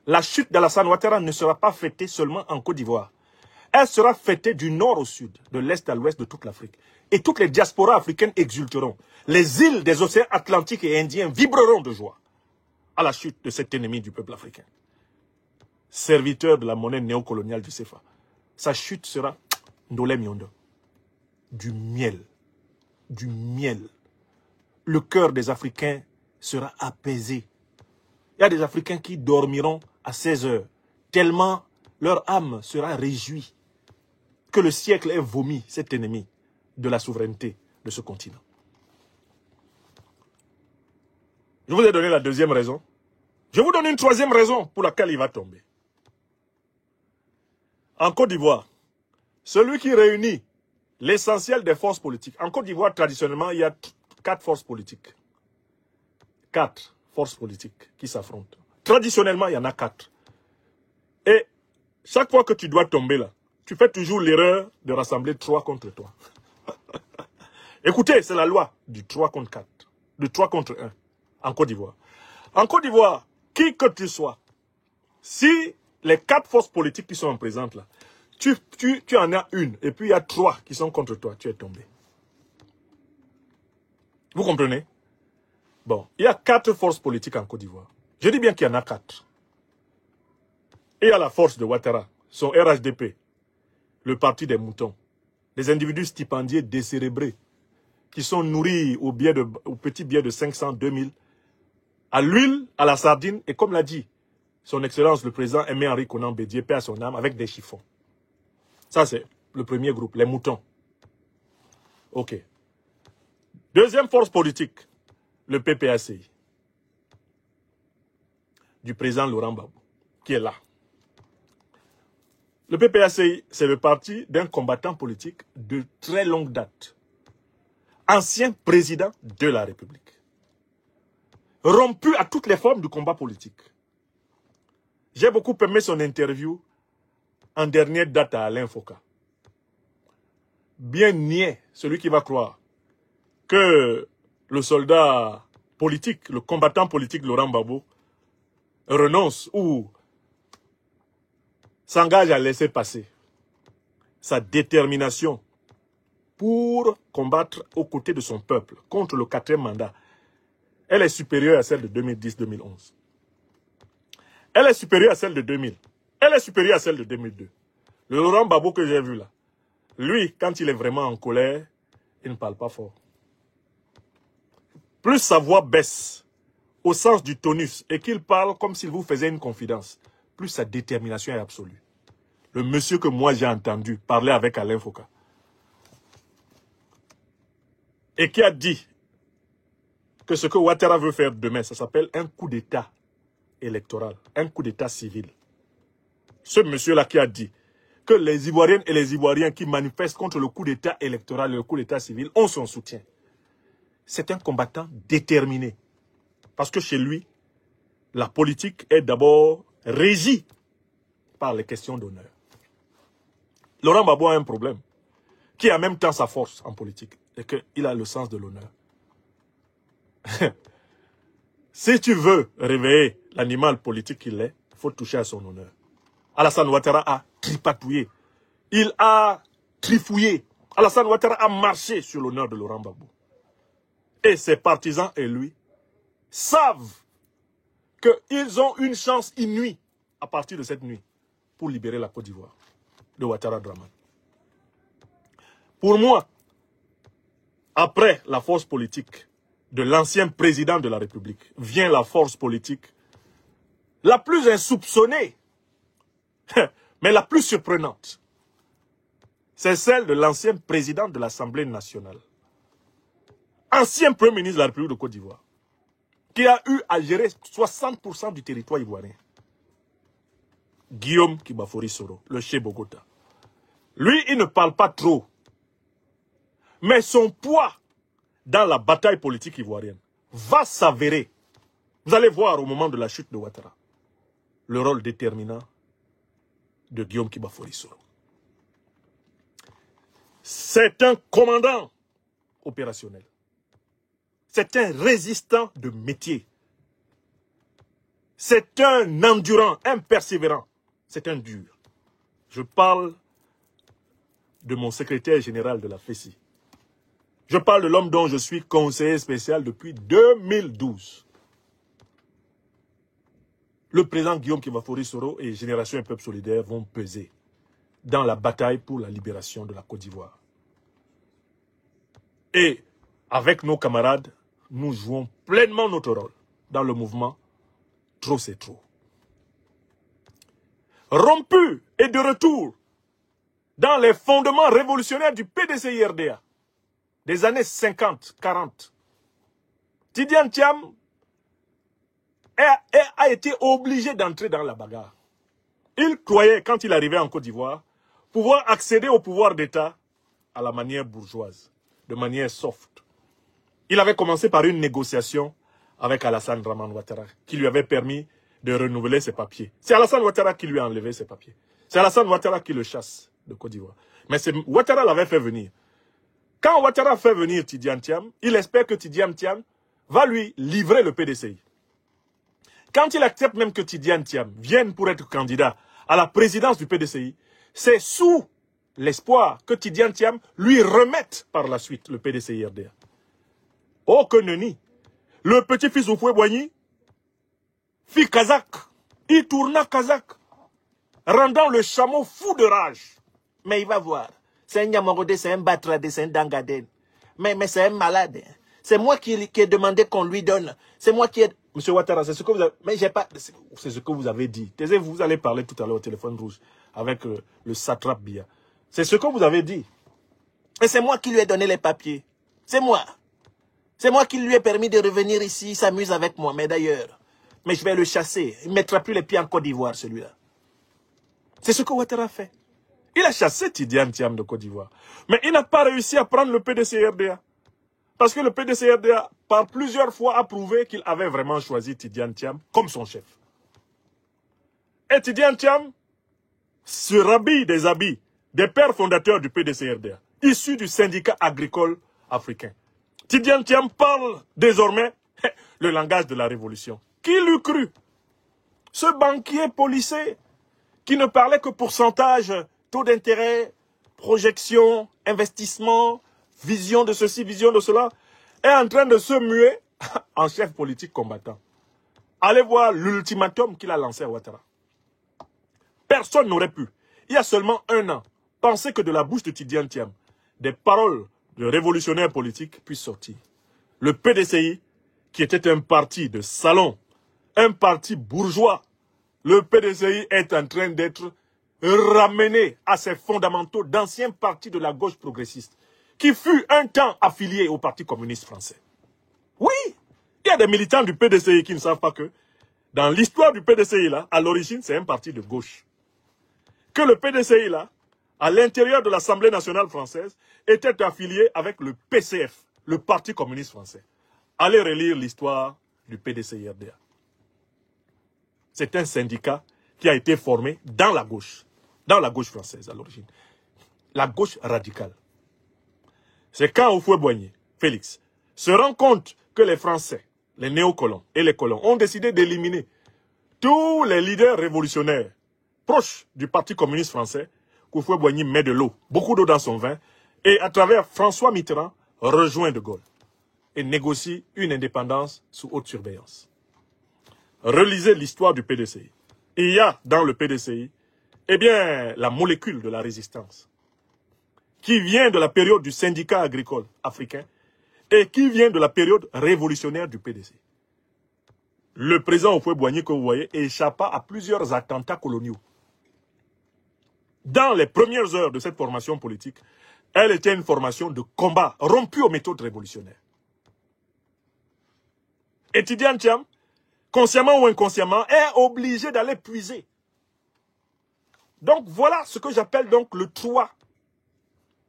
La chute d'Alassane Ouattara ne sera pas fêtée seulement en Côte d'Ivoire. Elle sera fêtée du nord au sud, de l'est à l'ouest de toute l'Afrique. Et toutes les diasporas africaines exulteront. Les îles des océans Atlantiques et Indiens vibreront de joie à la chute de cet ennemi du peuple africain. Serviteur de la monnaie néocoloniale du CFA. Sa chute sera Ndolé Miondo. Du miel. Du miel. Le cœur des Africains sera apaisé. Il y a des Africains qui dormiront à 16 heures, tellement leur âme sera réjouie que le siècle ait vomi cet ennemi de la souveraineté de ce continent. Je vous ai donné la deuxième raison. Je vous donne une troisième raison pour laquelle il va tomber. En Côte d'Ivoire, celui qui réunit l'essentiel des forces politiques. En Côte d'Ivoire, traditionnellement, il y a 4 forces politiques. 4 forces politiques qui s'affrontent. Traditionnellement, il y en a 4. Et chaque fois que tu dois tomber là, tu fais toujours l'erreur de rassembler 3 contre toi. Écoutez, c'est la loi du 3 contre 4, du 3 contre 1 en Côte d'Ivoire. En Côte d'Ivoire, qui que tu sois, si les 4 forces politiques qui sont en présence là, tu en as une, et puis il y a 3 qui sont contre toi, tu es tombé. Vous comprenez? Bon, il y a 4 forces politiques en Côte d'Ivoire. Je dis bien qu'il y en a 4. Et il y a la force de Ouattara, son RHDP, le parti des moutons, des individus stipendiés décérébrés, qui sont nourris au petit billet de 500, 2000, à l'huile, à la sardine, et comme l'a dit son Excellence le président Aimé-Henri Konan Bédié, paix à son âme, avec des chiffons. Ça, c'est le premier groupe, les moutons. OK. Deuxième force politique, le PPACI, du président Laurent Gbagbo, qui est là. Le PPACI, c'est le parti d'un combattant politique de très longue date. Ancien président de la République. Rompu à toutes les formes du combat politique. J'ai beaucoup aimé son interview en dernière date à Alain Foka. Bien niais, celui qui va croire que le soldat politique, le combattant politique Laurent Gbagbo renonce ou s'engage à laisser passer sa détermination pour combattre aux côtés de son peuple contre le 4e mandat. Elle est supérieure à celle de 2010-2011. Elle est supérieure à celle de 2000. Elle est supérieure à celle de 2002. Le Laurent Gbagbo que j'ai vu là, lui, quand il est vraiment en colère, il ne parle pas fort. Plus sa voix baisse au sens du tonus et qu'il parle comme s'il vous faisait une confidence, plus sa détermination est absolue. Le monsieur que moi j'ai entendu parler avec Alain Foka et qui a dit que ce que Ouattara veut faire demain, ça s'appelle un coup d'État électoral, un coup d'État civil. Ce monsieur-là qui a dit que les Ivoiriennes et les Ivoiriens qui manifestent contre le coup d'État électoral et le coup d'État civil ont son soutien. C'est un combattant déterminé. Parce que chez lui, la politique est d'abord régie par les questions d'honneur. Laurent Gbagbo a un problème, qui est en même temps sa force en politique, et qu'il a le sens de l'honneur. Si tu veux réveiller l'animal politique qu'il est, il faut toucher à son honneur. Alassane Ouattara a tripatouillé. Il a trifouillé. Alassane Ouattara a marché sur l'honneur de Laurent Gbagbo. Et ses partisans et lui savent qu'ils ont une chance inouïe à partir de cette nuit pour libérer la Côte d'Ivoire de Ouattara Draman. Pour moi, après la force politique de l'ancien président de la République, vient la force politique la plus insoupçonnée, mais la plus surprenante. C'est celle de l'ancien président de l'Assemblée nationale, ancien premier ministre de la République de Côte d'Ivoire, qui a eu à gérer 60% du territoire ivoirien. Guillaume Kibafori Soro, le chef Bogota. Lui, il ne parle pas trop. Mais son poids dans la bataille politique ivoirienne va s'avérer. Vous allez voir au moment de la chute de Ouattara le rôle déterminant de Guillaume Kibafori Soro. C'est un commandant opérationnel. C'est un résistant de métier. C'est un endurant, un persévérant. C'est un dur. Je parle de mon secrétaire général de la FESI. Je parle de l'homme dont je suis conseiller spécial depuis 2012. Le président Guillaume Kibafori Soro et Génération et Peuple Solidaire vont peser dans la bataille pour la libération de la Côte d'Ivoire. Et avec nos camarades, nous jouons pleinement notre rôle dans le mouvement Trop c'est trop. Rompu et de retour dans les fondements révolutionnaires du PDCI-RDA des années 50, 40. Tidiane Thiam a été obligé d'entrer dans la bagarre. Il croyait, quand il arrivait en Côte d'Ivoire, pouvoir accéder au pouvoir d'État à la manière bourgeoise, de manière soft. Il avait commencé par une négociation avec Alassane Draman Ouattara, qui lui avait permis de renouveler ses papiers. C'est Alassane Ouattara qui lui a enlevé ses papiers. C'est Alassane Ouattara qui le chasse de Côte d'Ivoire. Mais Ouattara l'avait fait venir. Quand Ouattara fait venir Tidiane Thiam, il espère que Tidiane Thiam va lui livrer le PDCI. Quand il accepte même que Tidiane Thiam vienne pour être candidat à la présidence du PDCI, c'est sous l'espoir que Tidiane Thiam lui remette par la suite le PDCI-RDA. Oh que nenni! Le petit-fils Houphouët-Boigny fit kazakh. Il tourna kazakh, rendant le chameau fou de rage. Mais il va voir. C'est un Niamorodé, c'est un Batradé, c'est un Dangadène. Mais c'est un malade. C'est moi qui ai demandé qu'on lui donne. C'est moi qui ai... Monsieur Ouattara, c'est ce que vous avez... Mais j'ai pas... C'est ce que vous avez dit. Taisez-vous, vous allez parler tout à l'heure au téléphone rouge avec le satrape Biya. C'est ce que vous avez dit. Et c'est moi qui lui ai donné les papiers. C'est moi. C'est moi qui lui ai permis de revenir ici. Il s'amuse avec moi, mais d'ailleurs. Mais je vais le chasser. Il ne mettra plus les pieds en Côte d'Ivoire, celui-là. C'est ce que Ouattara fait. Il a chassé Tidiane Thiam de Côte d'Ivoire. Mais il n'a pas réussi à prendre le PDCRDA. Parce que le PDCRDA, par plusieurs fois, a prouvé qu'il avait vraiment choisi Tidiane Thiam comme son chef. Et Tidiane Thiam se rhabille des habits des pères fondateurs du PDCRDA, issus du syndicat agricole africain. Tidiane Thiam parle désormais le langage de la révolution. Qui l'eût cru? Ce banquier policé qui ne parlait que pourcentage, taux d'intérêt, projection, investissement, vision de ceci, vision de cela, est en train de se muer en chef politique combattant. Allez voir l'ultimatum qu'il a lancé à Ouattara. Personne n'aurait pu, il y a seulement un an, penser que de la bouche de Tidiane Thiam, des paroles de révolutionnaires politiques puissent sortir. Le PDCI, qui était un parti de salon, un parti bourgeois, le PDCI est en train d'être ramené à ses fondamentaux d'anciens partis de la gauche progressiste, qui fut un temps affilié au Parti communiste français. Oui, il y a des militants du PDCI qui ne savent pas que, dans l'histoire du PDCI, là, à l'origine, c'est un parti de gauche. Que le PDCI, là, à l'intérieur de l'Assemblée nationale française, était affilié avec le PCF, le Parti communiste français. Allez relire l'histoire du PDCI-RDA. C'est un syndicat qui a été formé dans la gauche française à l'origine. La gauche radicale. C'est quand Houphouët-Boigny, Félix, se rend compte que les Français, les néocolons et les colons ont décidé d'éliminer tous les leaders révolutionnaires proches du Parti communiste français, Houphouët-Boigny met de l'eau, beaucoup d'eau dans son vin, et à travers François Mitterrand, rejoint De Gaulle et négocie une indépendance sous haute surveillance. Relisez l'histoire du PDCI. Il y a dans le PDCI, eh bien, la molécule de la résistance, qui vient de la période du syndicat agricole africain et qui vient de la période révolutionnaire du PDCI. Le président Houphouët-Boigny, que vous voyez, échappa à plusieurs attentats coloniaux. Dans les premières heures de cette formation politique, elle était une formation de combat rompue aux méthodes révolutionnaires. Et Tidiane Thiam, consciemment ou inconsciemment, est obligé d'aller puiser. Donc voilà ce que j'appelle donc le 3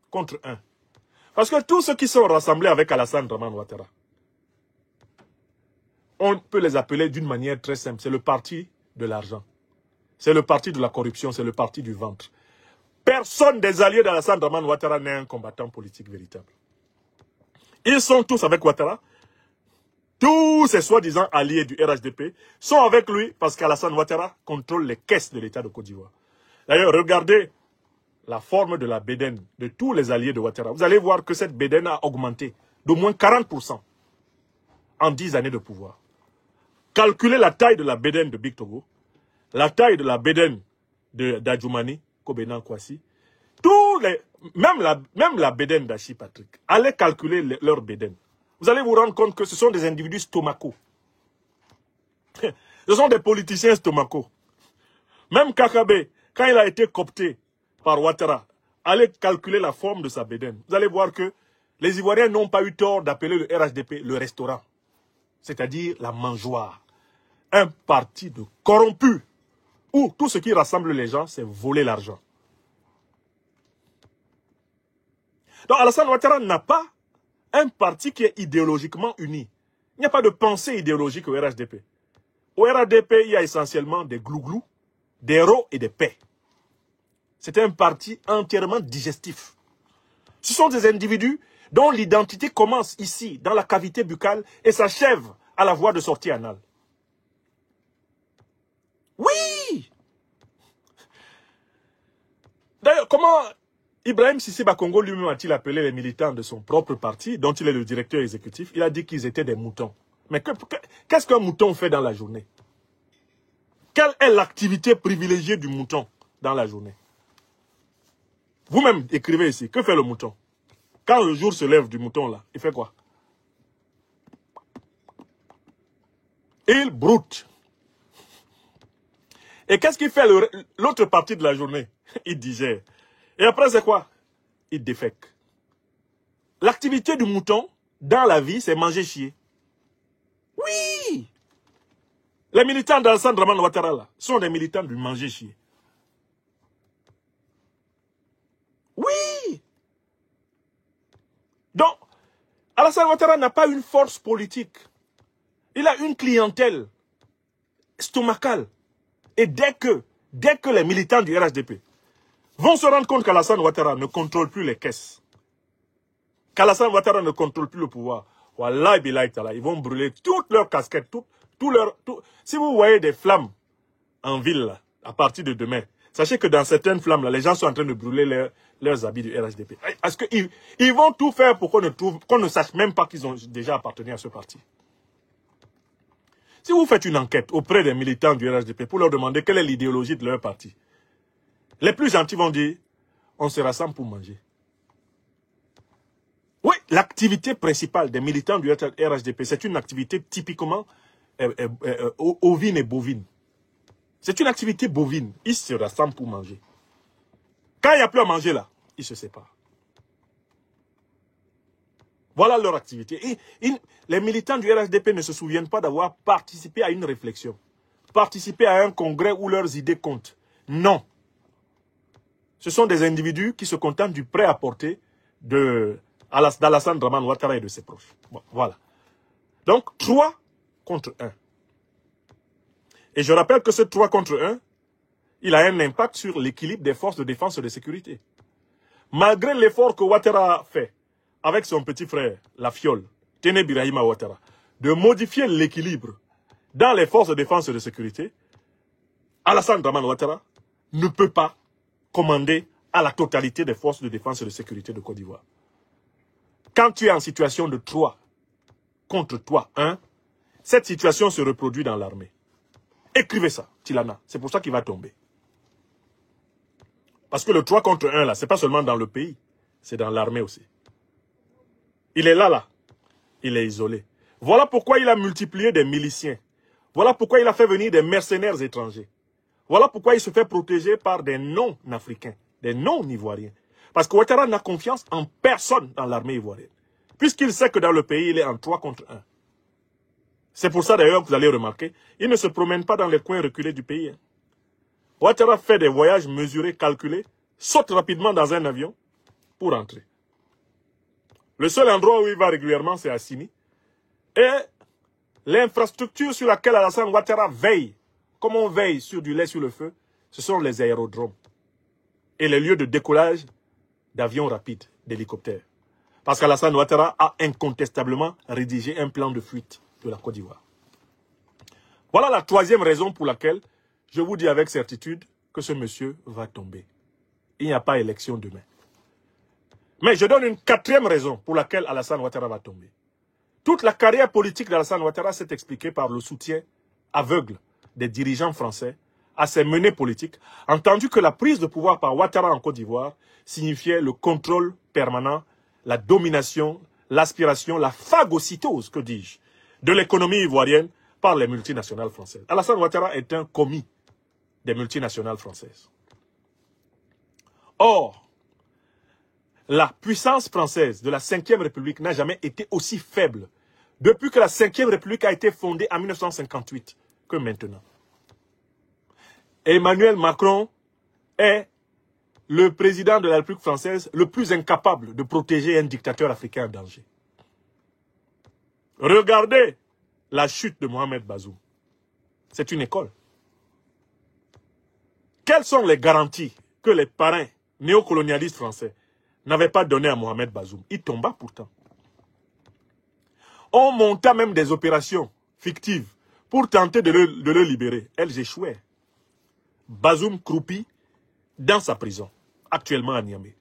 contre 1. Parce que tous ceux qui sont rassemblés avec Alassane Draman Ouattara, on peut les appeler d'une manière très simple. C'est le parti de l'argent. C'est le parti de la corruption, c'est le parti du ventre. Personne des alliés d'Alassane Draman Ouattara n'est un combattant politique véritable. Ils sont tous avec Ouattara. Tous ces soi-disant alliés du RHDP sont avec lui parce qu'Alassane Ouattara contrôle les caisses de l'État de Côte d'Ivoire. D'ailleurs, regardez la forme de la bédaine de tous les alliés de Ouattara. Vous allez voir que cette bédaine a augmenté d'au moins 40% en 10 années de pouvoir. Calculez la taille de la bédaine de Big Togo, la taille de la bédaine d'Adjoumani, Kobenan Kwasi, même la bédaine d'Achi Patrick. Allez calculer leur bédaine. Vous allez vous rendre compte que ce sont des individus stomacaux. Ce sont des politiciens stomacaux. Même Kakabe, quand il a été coopté par Ouattara, allez calculer la forme de sa bédaine. Vous allez voir que les Ivoiriens n'ont pas eu tort d'appeler le RHDP le restaurant. C'est-à-dire la mangeoire. Un parti de corrompus, où tout ce qui rassemble les gens, c'est voler l'argent. Donc Alassane Ouattara n'a pas un parti qui est idéologiquement uni. Il n'y a pas de pensée idéologique au RHDP. Au RHDP, il y a essentiellement des glouglous, des héros et des paix. C'est un parti entièrement digestif. Ce sont des individus dont l'identité commence ici, dans la cavité buccale, et s'achève à la voie de sortie anale. Oui! D'ailleurs, comment Ibrahim Sissi Bakongo lui-même a-t-il appelé les militants de son propre parti, dont il est le directeur exécutif? Il a dit qu'ils étaient des moutons. Mais qu'est-ce qu'un mouton fait dans la journée? Quelle est l'activité privilégiée du mouton dans la journée? Vous-même écrivez ici, que fait le mouton? Quand le jour se lève du mouton là, il fait quoi? Il broute. Et qu'est-ce qu'il fait l'autre partie de la journée? Il digère. Et après c'est quoi? Il défèque. L'activité du mouton dans la vie, c'est manger chier. Oui! Les militants d'Alassane Dramane Ouattara là, sont des militants du manger chier. Oui! Donc, Alassane Ouattara n'a pas une force politique. Il a une clientèle stomacale. Et dès que les militants du RHDP vont se rendre compte qu'Alassane Ouattara ne contrôle plus les caisses, qu'Alassane Ouattara ne contrôle plus le pouvoir, Wallah, ils vont brûler toutes leurs casquettes, Si vous voyez des flammes en ville, là, à partir de demain, sachez que dans certaines flammes, là, les gens sont en train de brûler leurs habits du RHDP. Parce qu'ils vont tout faire pour qu'on ne sache même pas qu'ils ont déjà appartenu à ce parti. Si vous faites une enquête auprès des militants du RHDP pour leur demander quelle est l'idéologie de leur parti, les plus gentils vont dire, on se rassemble pour manger. Oui, l'activité principale des militants du RHDP, c'est une activité typiquement ovine et bovine. C'est une activité bovine. Ils se rassemblent pour manger. Quand il n'y a plus à manger là, ils se séparent. Voilà leur activité. Et les militants du RHDP ne se souviennent pas d'avoir participé à une réflexion, participé à un congrès où leurs idées comptent. Non. Ce sont des individus qui se contentent du prêt-à-porter d'Alassane Dramane Ouattara et de ses proches. Bon, voilà. Donc, 3 contre 1. Et je rappelle que ce 3 contre 1, il a un impact sur l'équilibre des forces de défense et de sécurité. Malgré l'effort que Ouattara a fait avec son petit frère, la fiole, Téné Birahima Ouattara, de modifier l'équilibre dans les forces de défense et de sécurité, Alassane Dramane Ouattara ne peut pas commander à la totalité des forces de défense et de sécurité de Côte d'Ivoire. Quand tu es en situation de 3 contre 1, cette situation se reproduit dans l'armée. Écrivez ça, Tilana. C'est pour ça qu'il va tomber. Parce que le 3 contre 1, là, c'est pas seulement dans le pays, c'est dans l'armée aussi. Il est là. Il est isolé. Voilà pourquoi il a multiplié des miliciens. Voilà pourquoi il a fait venir des mercenaires étrangers. Voilà pourquoi il se fait protéger par des non-africains, des non-ivoiriens. Parce que Ouattara n'a confiance en personne dans l'armée ivoirienne. Puisqu'il sait que dans le pays, il est en 3 contre 1. C'est pour ça d'ailleurs que vous allez remarquer, il ne se promène pas dans les coins reculés du pays. Ouattara fait des voyages mesurés, calculés, saute rapidement dans un avion pour entrer. Le seul endroit où il va régulièrement, c'est à Sini. Et l'infrastructure sur laquelle Alassane Ouattara veille, comme on veille sur du lait sur le feu, ce sont les aérodromes et les lieux de décollage d'avions rapides, d'hélicoptères. Parce qu'Alassane Ouattara a incontestablement rédigé un plan de fuite de la Côte d'Ivoire. Voilà la 3e raison pour laquelle je vous dis avec certitude que ce monsieur va tomber. Il n'y a pas élection demain. Mais je donne une 4e raison pour laquelle Alassane Ouattara va tomber. Toute la carrière politique d'Alassane Ouattara s'est expliquée par le soutien aveugle des dirigeants français à ses menées politiques, entendu que la prise de pouvoir par Ouattara en Côte d'Ivoire signifiait le contrôle permanent, la domination, l'aspiration, la phagocytose, que dis-je, de l'économie ivoirienne par les multinationales françaises. Alassane Ouattara est un commis des multinationales françaises. Or, la puissance française de la 5e République n'a jamais été aussi faible depuis que la 5e République a été fondée en 1958 que maintenant. Emmanuel Macron est le président de la République française le plus incapable de protéger un dictateur africain en danger. Regardez la chute de Mohamed Bazoum. C'est une école. Quelles sont les garanties que les parrains néocolonialistes français n'avaient pas données à Mohamed Bazoum? Il tomba pourtant. On monta même des opérations fictives pour tenter de le libérer. Elles échouaient. Bazoum croupit dans sa prison, actuellement à Niamey.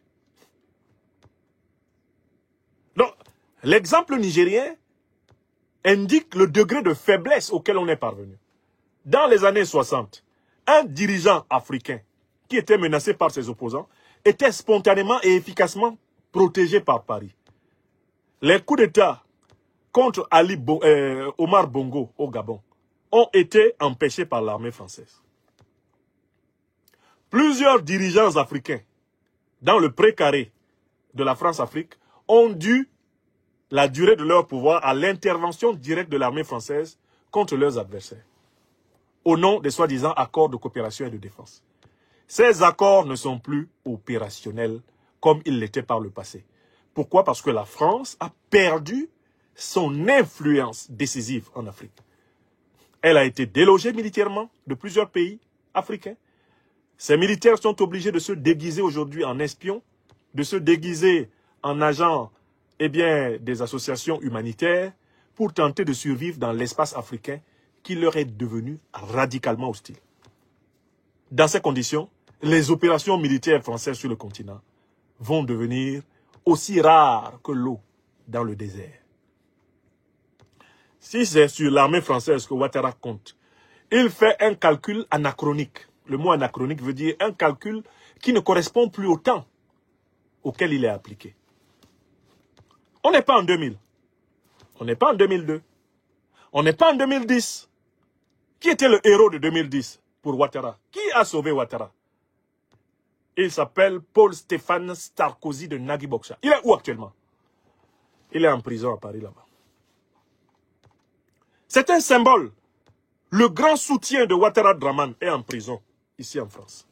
Donc, l'exemple nigérien indique le degré de faiblesse auquel on est parvenu. Dans les années 60, un dirigeant africain qui était menacé par ses opposants était spontanément et efficacement protégé par Paris. Les coups d'État contre Omar Bongo au Gabon ont été empêchés par l'armée française. Plusieurs dirigeants africains dans le précaré de la France-Afrique ont dû la durée de leur pouvoir à l'intervention directe de l'armée française contre leurs adversaires, au nom des soi-disant accords de coopération et de défense. Ces accords ne sont plus opérationnels comme ils l'étaient par le passé. Pourquoi? Parce que la France a perdu son influence décisive en Afrique. Elle a été délogée militairement de plusieurs pays africains. Ces militaires sont obligés de se déguiser aujourd'hui en espions, de se déguiser en agents des associations humanitaires pour tenter de survivre dans l'espace africain qui leur est devenu radicalement hostile. Dans ces conditions, les opérations militaires françaises sur le continent vont devenir aussi rares que l'eau dans le désert. Si c'est sur l'armée française que Ouattara compte, il fait un calcul anachronique. Le mot anachronique veut dire un calcul qui ne correspond plus au temps auquel il est appliqué. On n'est pas en 2000. On n'est pas en 2002. On n'est pas en 2010. Qui était le héros de 2010 pour Ouattara? Qui a sauvé Ouattara? Il s'appelle Paul Stéphane Sarkozy de Nagui Boksha. Il est où actuellement? Il est en prison à Paris là-bas. C'est un symbole. Le grand soutien de Ouattara Draman est en prison, ici en France.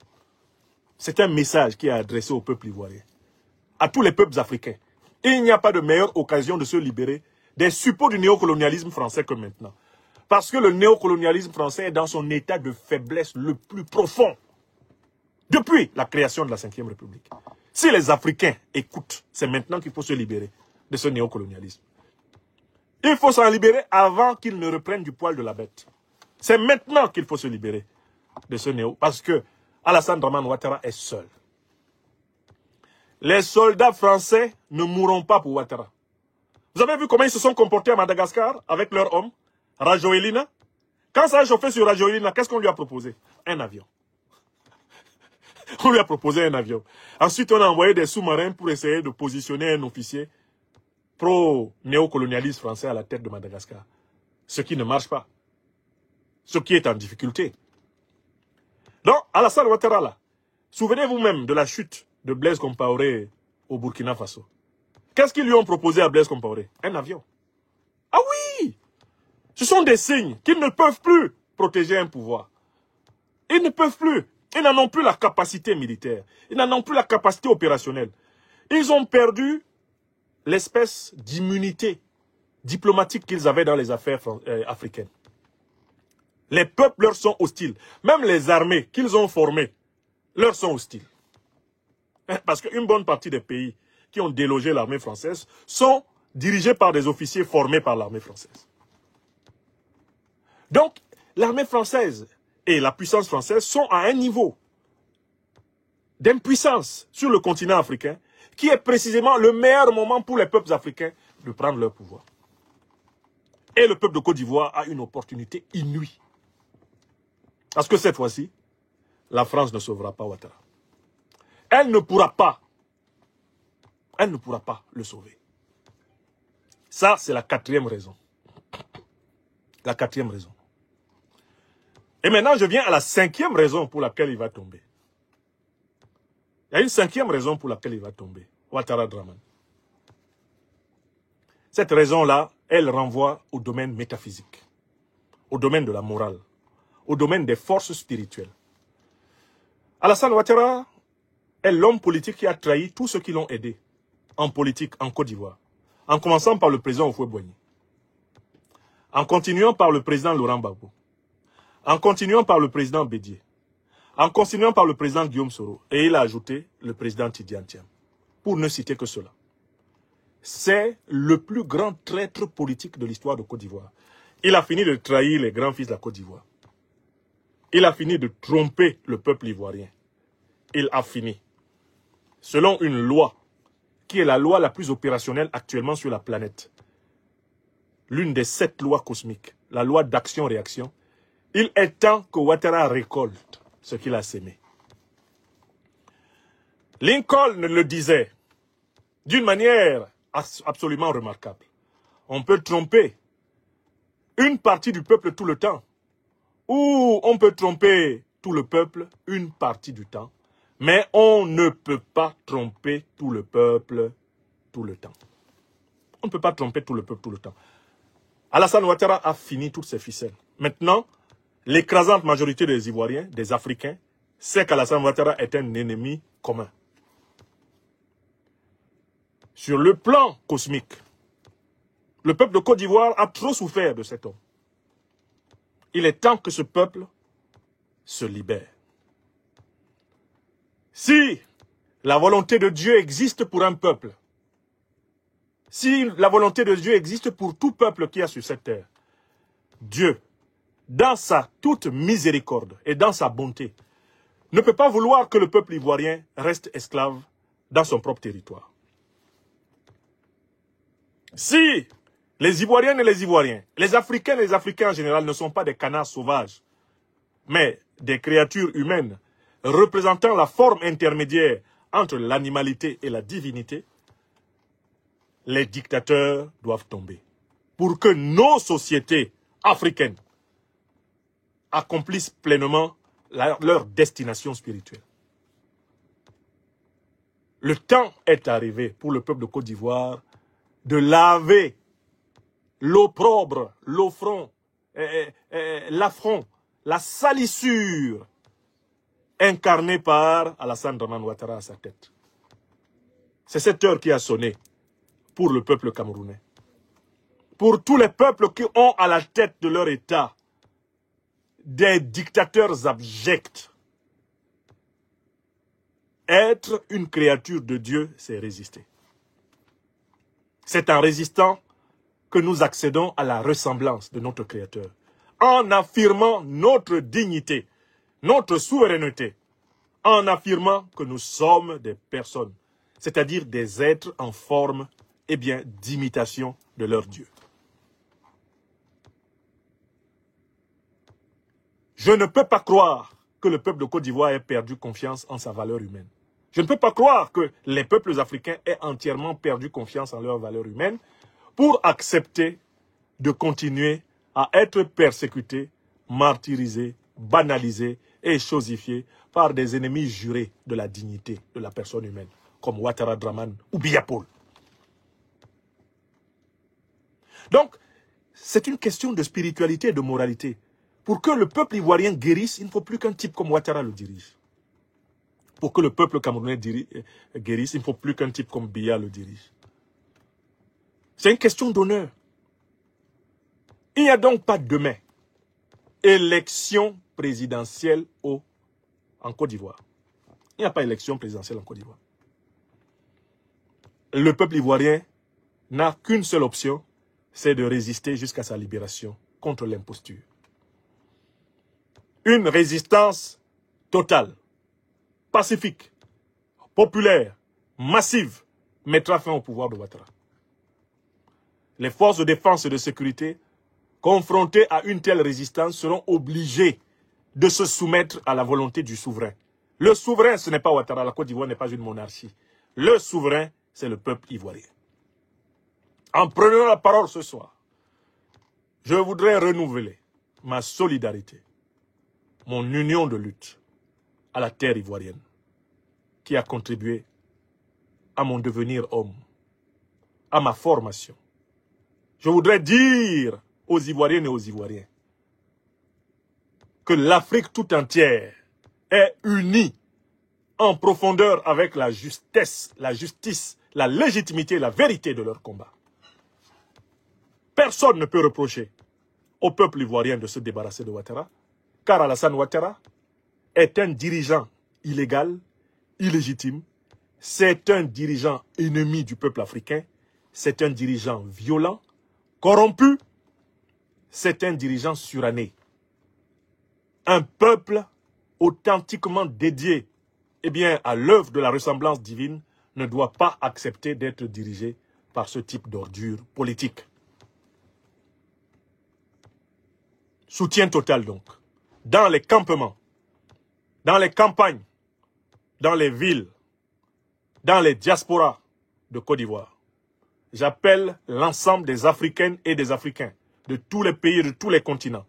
C'est un message qui est adressé au peuple ivoirien, à tous les peuples africains. Il n'y a pas de meilleure occasion de se libérer des suppôts du néocolonialisme français que maintenant. Parce que le néocolonialisme français est dans son état de faiblesse le plus profond depuis la création de la Ve République. Si les Africains écoutent, c'est maintenant qu'il faut se libérer de ce néocolonialisme. Il faut s'en libérer avant qu'il ne reprenne du poil de la bête. C'est maintenant qu'il faut se libérer de ce néo. Parce que Alassane Draman Ouattara est seul. Les soldats français ne mourront pas pour Ouattara. Vous avez vu comment ils se sont comportés à Madagascar avec leur homme, Rajoelina? Quand ça a chauffé sur Rajoelina, qu'est-ce qu'on lui a proposé? Un avion. On lui a proposé un avion. Ensuite, on a envoyé des sous-marins pour essayer de positionner un officier pro-néocolonialiste français à la tête de Madagascar. Ce qui ne marche pas. Ce qui est en difficulté. Donc, Alassane Ouattara là, souvenez-vous même de la chute de Blaise Compaoré au Burkina Faso. Qu'est-ce qu'ils lui ont proposé à Blaise Compaoré? Un avion. Ah oui! Ce sont des signes qu'ils ne peuvent plus protéger un pouvoir. Ils ne peuvent plus. Ils n'en ont plus la capacité militaire. Ils n'en ont plus la capacité opérationnelle. Ils ont perdu l'espèce d'immunité diplomatique qu'ils avaient dans les affaires africaines. Les peuples leur sont hostiles. Même les armées qu'ils ont formées leur sont hostiles. Parce qu'une bonne partie des pays qui ont délogé l'armée française sont dirigés par des officiers formés par l'armée française. Donc, l'armée française et la puissance française sont à un niveau d'impuissance sur le continent africain qui est précisément le meilleur moment pour les peuples africains de prendre leur pouvoir. Et le peuple de Côte d'Ivoire a une opportunité inouïe. Parce que cette fois-ci, la France ne sauvera pas Ouattara. Elle ne pourra pas le sauver. Ça, c'est la quatrième raison. La quatrième raison. Et maintenant, je viens à la cinquième raison pour laquelle il va tomber. Il y a une cinquième raison pour laquelle il va tomber. Ouattara Draman. Cette raison-là, elle renvoie au domaine métaphysique, au domaine de la morale, au domaine des forces spirituelles. Alassane Ouattara est l'homme politique qui a trahi tous ceux qui l'ont aidé en politique en Côte d'Ivoire, en commençant par le président Houphouët-Boigny, en continuant par le président Laurent Gbagbo, en continuant par le président Bédié, en continuant par le président Guillaume Soro, et il a ajouté le président Tidiane Thiam, pour ne citer que cela. C'est le plus grand traître politique de l'histoire de Côte d'Ivoire. Il a fini de trahir les grands fils de la Côte d'Ivoire. Il a fini de tromper le peuple ivoirien. Il a fini. Selon une loi, qui est la loi la plus opérationnelle actuellement sur la planète, l'une des 7 lois cosmiques, la loi d'action-réaction, il est temps que Ouattara récolte ce qu'il a sémé. Lincoln le disait d'une manière absolument remarquable. On peut tromper une partie du peuple tout le temps, ou on peut tromper tout le peuple une partie du temps, mais on ne peut pas tromper tout le peuple tout le temps. On ne peut pas tromper tout le peuple tout le temps. Alassane Ouattara a fini toutes ses ficelles. Maintenant, l'écrasante majorité des Ivoiriens, des Africains, sait qu'Alassane Ouattara est un ennemi commun. Sur le plan cosmique, le peuple de Côte d'Ivoire a trop souffert de cet homme. Il est temps que ce peuple se libère. Si la volonté de Dieu existe pour un peuple, si la volonté de Dieu existe pour tout peuple qui est sur cette terre, Dieu, dans sa toute miséricorde et dans sa bonté, ne peut pas vouloir que le peuple ivoirien reste esclave dans son propre territoire. Si les Ivoiriennes et les Ivoiriens, les Africaines et les Africains en général ne sont pas des canards sauvages, mais des créatures humaines représentant la forme intermédiaire entre l'animalité et la divinité, les dictateurs doivent tomber pour que nos sociétés africaines accomplissent pleinement leur destination spirituelle. Le temps est arrivé pour le peuple de Côte d'Ivoire de laver l'opprobre, l'affront, la salissure incarnée par Alassane Dramane Ouattara à sa tête. C'est cette heure qui a sonné pour le peuple camerounais. Pour tous les peuples qui ont à la tête de leur État des dictateurs abjects. Être une créature de Dieu, c'est résister. C'est en résistant que nous accédons à la ressemblance de notre Créateur. En affirmant notre dignité, notre souveraineté, en affirmant que nous sommes des personnes, c'est-à-dire des êtres en forme d'imitation de leur Dieu. Je ne peux pas croire que le peuple de Côte d'Ivoire ait perdu confiance en sa valeur humaine. Je ne peux pas croire que les peuples africains aient entièrement perdu confiance en leur valeur humaine pour accepter de continuer à être persécutés, martyrisés, banalisés et chosifiés par des ennemis jurés de la dignité de la personne humaine, comme Ouattara Dramane ou Biya Paul. Donc, c'est une question de spiritualité et de moralité. Pour que le peuple ivoirien guérisse, il ne faut plus qu'un type comme Ouattara le dirige. Pour que le peuple camerounais guérisse, il ne faut plus qu'un type comme Biya le dirige. C'est une question d'honneur. Il n'y a donc pas demain élection présidentielle en Côte d'Ivoire. Il n'y a pas élection présidentielle en Côte d'Ivoire. Le peuple ivoirien n'a qu'une seule option, c'est de résister jusqu'à sa libération contre l'imposture. Une résistance totale, pacifique, populaire, massive, mettra fin au pouvoir de Ouattara. Les forces de défense et de sécurité, confrontées à une telle résistance, seront obligées de se soumettre à la volonté du souverain. Le souverain, ce n'est pas Ouattara, la Côte d'Ivoire n'est pas une monarchie. Le souverain, c'est le peuple ivoirien. En prenant la parole ce soir, je voudrais renouveler ma solidarité, mon union de lutte à la terre ivoirienne, qui a contribué à mon devenir homme, à ma formation. Je voudrais dire aux Ivoiriennes et aux Ivoiriens que l'Afrique tout entière est unie en profondeur avec la justesse, la légitimité et la vérité de leur combat. Personne ne peut reprocher au peuple ivoirien de se débarrasser de Ouattara. car Alassane Ouattara est un dirigeant illégal, illégitime. C'est un dirigeant ennemi du peuple africain. C'est un dirigeant violent, corrompu. C'est un dirigeant suranné. Un peuple authentiquement dédié à l'œuvre de la ressemblance divine ne doit pas accepter d'être dirigé par ce type d'ordure politique. Soutien total donc. Dans les campements, dans les campagnes, dans les villes, dans les diasporas de Côte d'Ivoire. J'appelle l'ensemble des Africaines et des Africains de tous les pays et de tous les continents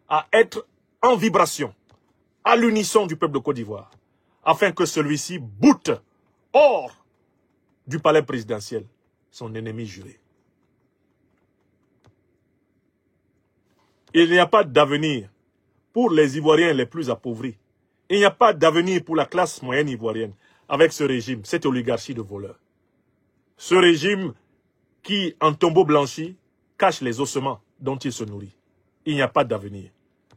à être en vibration, à l'unisson du peuple de Côte d'Ivoire, afin que celui-ci boute hors du palais présidentiel son ennemi juré. Il n'y a pas d'avenir pour les Ivoiriens les plus appauvris. Il n'y a pas d'avenir pour la classe moyenne ivoirienne avec ce régime, cette oligarchie de voleurs. Ce régime qui, en tombeau blanchi, cache les ossements dont il se nourrit. Il n'y a pas d'avenir.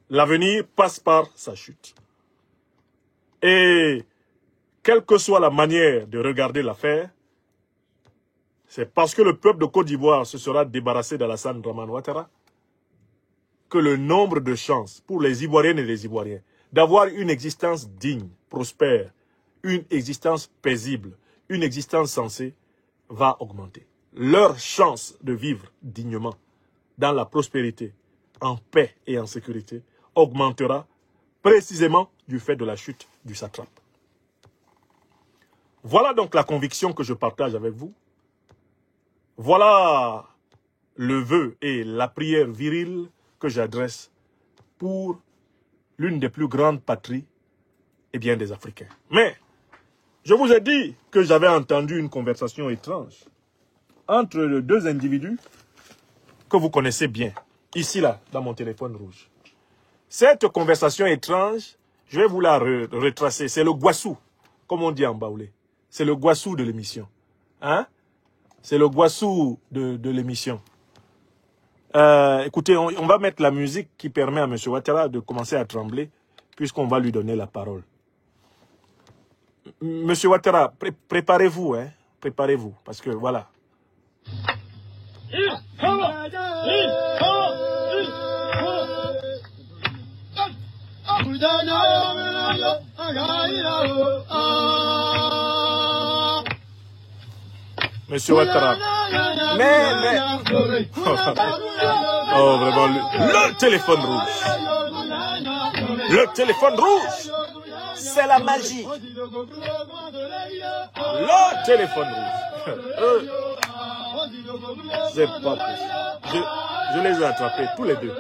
L'avenir passe par sa chute. Et quelle que soit la manière de regarder l'affaire, c'est parce que le peuple de Côte d'Ivoire se sera débarrassé d'Alassane Dramane Ouattara que le nombre de chances pour les Ivoiriennes et les Ivoiriens d'avoir une existence digne, prospère, une existence paisible, une existence sensée, va augmenter. Leur chance de vivre dignement, dans la prospérité, en paix et en sécurité, augmentera précisément du fait de la chute du satrape. Voilà donc la conviction que je partage avec vous. Voilà le vœu et la prière virile que j'adresse pour l'une des plus grandes patries des Africains. Mais je vous ai dit que j'avais entendu une conversation étrange entre deux individus que vous connaissez bien, ici, là, dans mon téléphone rouge. Cette conversation étrange, je vais vous la retracer. C'est le Guassou, comme on dit en baoulé. C'est le Guassou de l'émission. Hein? C'est le Guassou de l'émission. Écoutez, on va mettre la musique qui permet à M. Ouattara de commencer à trembler, puisqu'on va lui donner la parole. M. Ouattara, préparez-vous, hein? Préparez-vous, parce que voilà. Monsieur Ouattara. Mais. Oh, vraiment, le téléphone rouge. Le téléphone rouge. C'est la magie. Le téléphone rouge. C'est pas possible. Je les ai attrapés, tous les deux.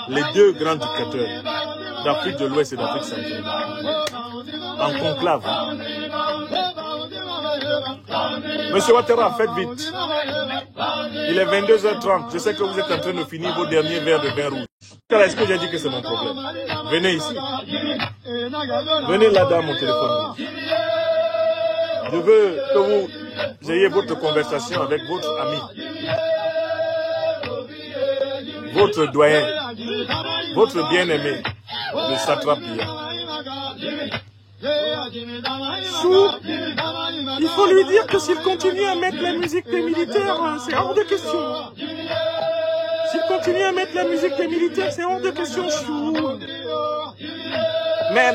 Les deux grands dictateurs d'Afrique de l'Ouest et d'Afrique centrale. En conclave. Monsieur Ouattara, faites vite. Il est 22h30. Je sais que vous êtes en train de finir vos derniers verres de vin rouge. Est-ce que j'ai dit que c'est mon problème? Venez ici. Venez là dans mon téléphone. Je veux que vous ayez votre conversation avec votre ami. Votre doyen. Votre bien-aimé. Le satrape Biya. Chou, il faut lui dire que s'il continue à mettre la musique des militaires, c'est hors de question. S'il continue à mettre la musique des militaires, c'est hors de question, Chou. Mais,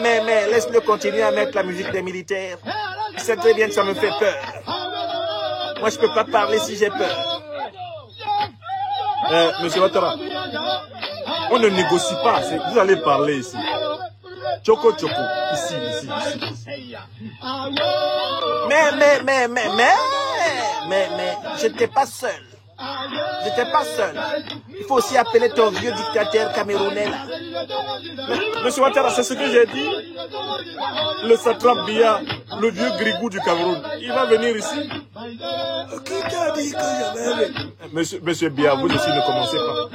laisse-le continuer à mettre la musique des militaires. C'est très bien que ça me fait peur. Moi, je ne peux pas parler si j'ai peur. Monsieur Ouattara, on ne négocie pas, vous allez parler ici. Choco, ici. Mais, j'étais pas seul. Il faut aussi appeler ton vieux dictateur camerounais là. Monsieur Ouattara, c'est ce que j'ai dit. Le satrape Biya, le vieux grigou du Cameroun, il va venir ici. Qui t'a dit que j'avais... Monsieur Biya, vous aussi ne commencez pas.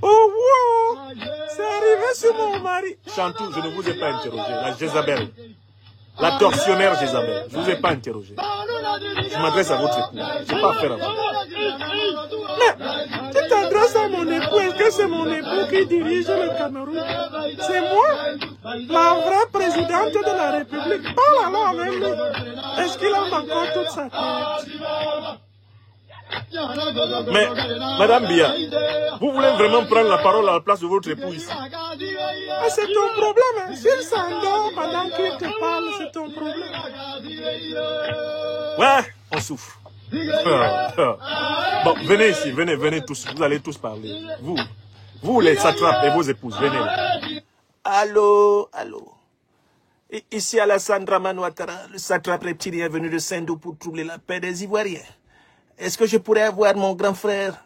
Oh wow, c'est arrivé sur mon mari. Chantou, je ne vous ai pas interrogé. La Jézabel, la tortionnaire Jézabel, je ne vous ai pas interrogé. Je m'adresse à votre époux. Je n'ai pas affaire à vous. Mais tu t'adresses à mon époux, est-ce que c'est mon époux qui dirige le Cameroun. C'est moi, la vraie présidente de la République. Parle alors avec lui. Est-ce qu'il a encore toute sa tête? Mais, Madame Bia, vous voulez vraiment prendre la parole à la place de votre époux ici? Ah, c'est ton problème. Hein. S'il s'endort pendant qu'il te parle, c'est ton problème. Ouais, on souffre. Bon, venez ici, venez tous. Vous allez tous parler. Vous les satrapes et vos épouses, venez là. Allô. Ici Alassane Dramane Ouattara, le satrape reptilien venu de Sendou pour troubler la paix des Ivoiriens. Est-ce que je pourrais avoir mon grand frère,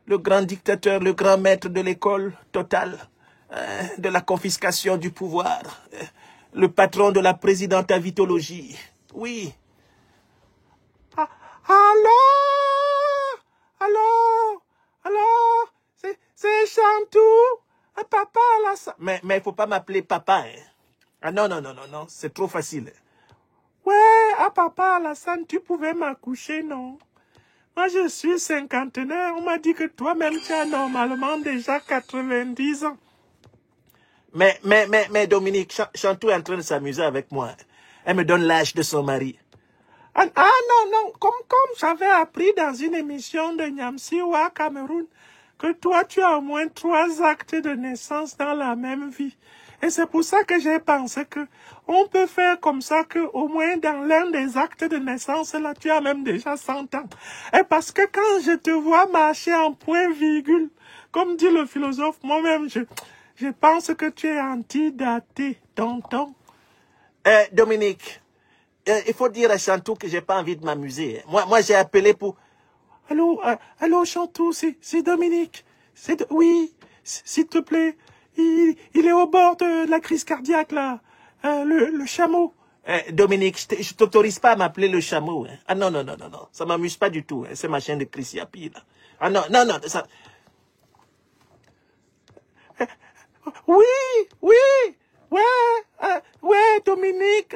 le grand dictateur, le grand maître de l'école totale, de la confiscation du pouvoir, le patron de la présidentavitologie? Oui. Ah, allô, c'est Chantou, papa Alassane. Mais il faut pas m'appeler papa, hein. Ah non, c'est trop facile. Ouais, papa Alassane, tu pouvais m'accoucher, non? Moi, je suis cinquantenaire. On m'a dit que toi-même, tu as normalement déjà 90 ans. Mais Dominique, Chantou est en train de s'amuser avec moi. Elle me donne l'âge de son mari. Ah non. Comme j'avais appris dans une émission de Niamsi ou à Cameroun, que toi, tu as au moins 3 actes de naissance dans la même vie. Et c'est pour ça que j'ai pensé que on peut faire comme ça que au moins dans l'un des actes de naissance, là, tu as même déjà 100 ans. Et parce que quand je te vois marcher en point-virgule, comme dit le philosophe, moi-même, je pense que tu es antidaté, tonton. Dominique, il faut dire à Chantou que j'ai pas envie de m'amuser. Moi, j'ai appelé pour... Allô, Chantou, c'est Dominique. Oui, s'il te plaît. Il est au bord de la crise cardiaque, là. Le chameau. Dominique, je t'autorise pas à m'appeler le chameau. Hein. Ah non. Ça m'amuse pas du tout. Hein. C'est ma chaîne de Chris Yapi, là. Ah non. Ça... Oui. Ouais, Dominique.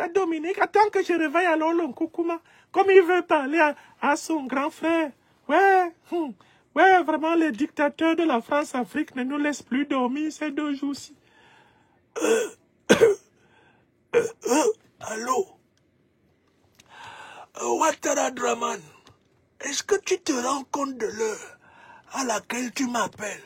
Attends que je réveille alors le Koukouma. Comme il veut parler à son grand frère. Ouais, vraiment, les dictateurs de la France-Afrique ne nous laissent plus dormir ces 2 jours-ci. Allô? Ouattara Dramane, est-ce que tu te rends compte de l'heure à laquelle tu m'appelles?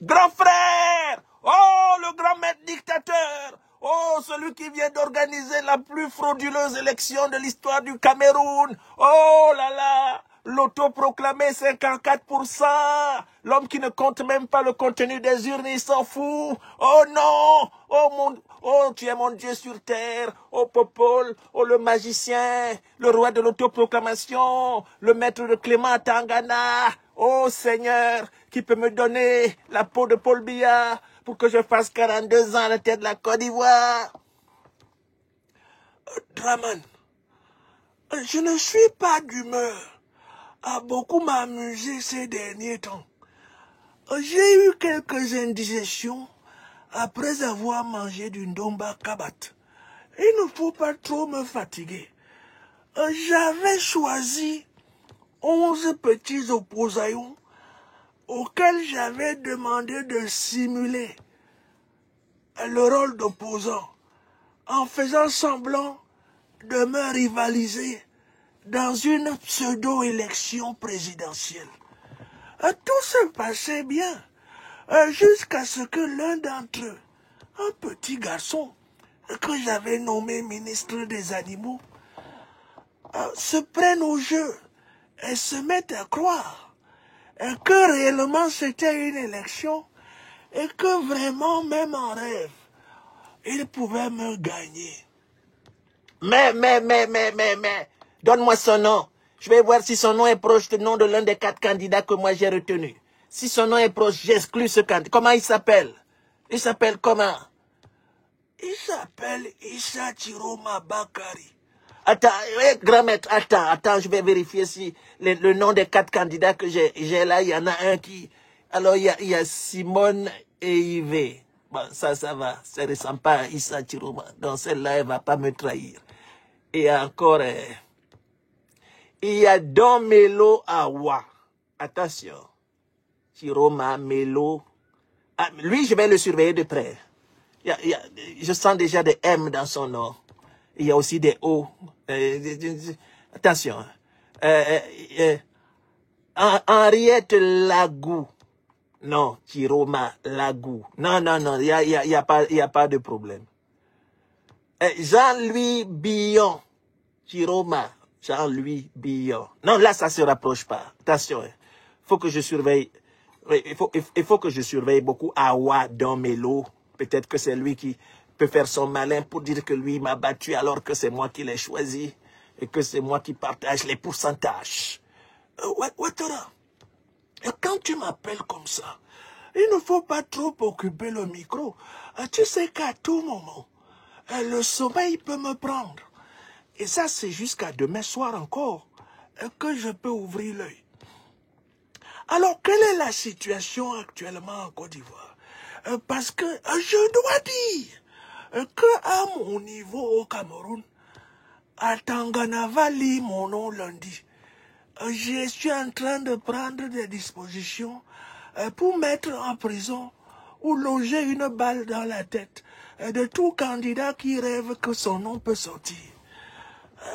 Grand frère! Oh, le grand maître dictateur! Oh, celui qui vient d'organiser la plus frauduleuse élection de l'histoire du Cameroun! Oh là là! L'autoproclamé 54%. L'homme qui ne compte même pas le contenu des urnes, il s'en fout. Oh non! Oh, tu es mon Dieu sur terre. Oh, Popol. Oh, le magicien. Le roi de l'autoproclamation. Le maître de Clément Tangana. Oh, Seigneur, qui peut me donner la peau de Paul Biya pour que je fasse 42 ans à la tête de la Côte d'Ivoire. Dramane, je ne suis pas d'humeur à beaucoup m'amuser ces derniers temps. J'ai eu quelques indigestions après avoir mangé du ndomba kabat. Il ne faut pas trop me fatiguer. J'avais choisi 11 petits opposaillons auxquels j'avais demandé de simuler le rôle d'opposant en faisant semblant de me rivaliser dans une pseudo-élection présidentielle. Tout se passait bien, jusqu'à ce que l'un d'entre eux, un petit garçon que j'avais nommé ministre des Animaux, se prenne au jeu et se mette à croire que réellement c'était une élection et que vraiment, même en rêve, il pouvait me gagner. Mais, donne-moi son nom. Je vais voir si son nom est proche du nom de l'un des 4 candidats que moi j'ai retenus. Si son nom est proche, j'exclus ce candidat. Comment il s'appelle? Il s'appelle comment? Il s'appelle Issa Chiroma Bakari. Attends, grand maître, attends, je vais vérifier si le nom des 4 candidats que j'ai là, il y en a un qui... Alors, il y a Simone et Yves. Bon, ça va. Ça ne ressemble pas à Issa Chiroma. Donc, celle-là, elle ne va pas me trahir. Et encore, il y a Don Melo Awa. Attention. Chiroma, Melo. Ah, lui, je vais le surveiller de près. Je sens déjà des M dans son nom. Il y a aussi des O. Attention. Henriette Lagou. Non, Chiroma Lagou. Non, non, non, il y a pas de problème. Jean-Louis Billon. Chiroma. Jean-Louis Billon. Non, là, ça se rapproche pas. Attention. Faut que je surveille. Il faut que je surveille beaucoup Awa Domelo. Peut-être que c'est lui qui peut faire son malin pour dire que lui m'a battu alors que c'est moi qui l'ai choisi et que c'est moi qui partage les pourcentages. Ouattara, quand tu m'appelles comme ça, il ne faut pas trop occuper le micro. Tu sais qu'à tout moment, le sommeil peut me prendre. Et ça, c'est jusqu'à demain soir encore que je peux ouvrir l'œil. Alors, quelle est la situation actuellement en Côte d'Ivoire? Parce que je dois dire qu'à mon niveau au Cameroun, à Tanganava lit mon nom lundi, je suis en train de prendre des dispositions pour mettre en prison ou loger une balle dans la tête de tout candidat qui rêve que son nom peut sortir.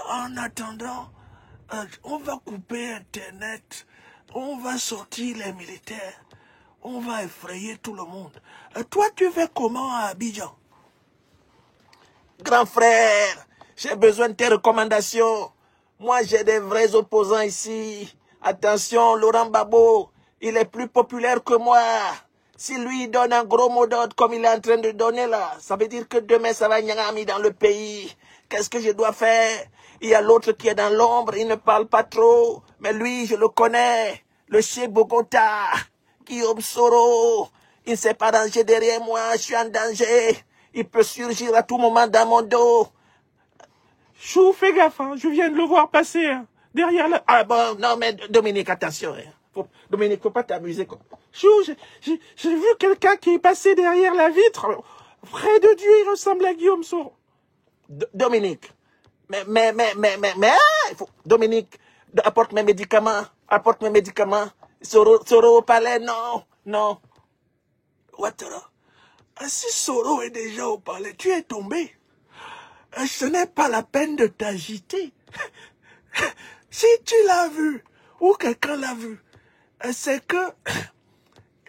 En attendant, on va couper Internet, on va sortir les militaires, on va effrayer tout le monde. Toi, tu fais comment à Abidjan? Grand frère, j'ai besoin de tes recommandations. Moi, j'ai des vrais opposants ici. Attention, Laurent Gbagbo, il est plus populaire que moi. Si lui donne un gros mot d'ordre comme il est en train de donner là, ça veut dire que demain, ça va nyangami dans le pays. Qu'est-ce que je dois faire? Il y a l'autre qui est dans l'ombre, il ne parle pas trop. Mais lui, je le connais. Le chef Bogota, Guillaume Soro. Il ne s'est pas danger derrière moi, je suis en danger. Il peut surgir à tout moment dans mon dos. Chou, fais gaffe, hein. Je viens de le voir passer hein. Derrière la... Ah bon, non mais Dominique, attention. Hein. Dominique, faut pas t'amuser comme... Chou, j'ai vu quelqu'un qui est passé derrière la vitre. Près de Dieu, il ressemble à Guillaume Soro. Dominique, Dominique, apporte mes médicaments. Soro au palais, non, non. Ouattara, si Soro est déjà au palais, tu es tombé. Ce n'est pas la peine de t'agiter. Si tu l'as vu, ou quelqu'un l'a vu, c'est que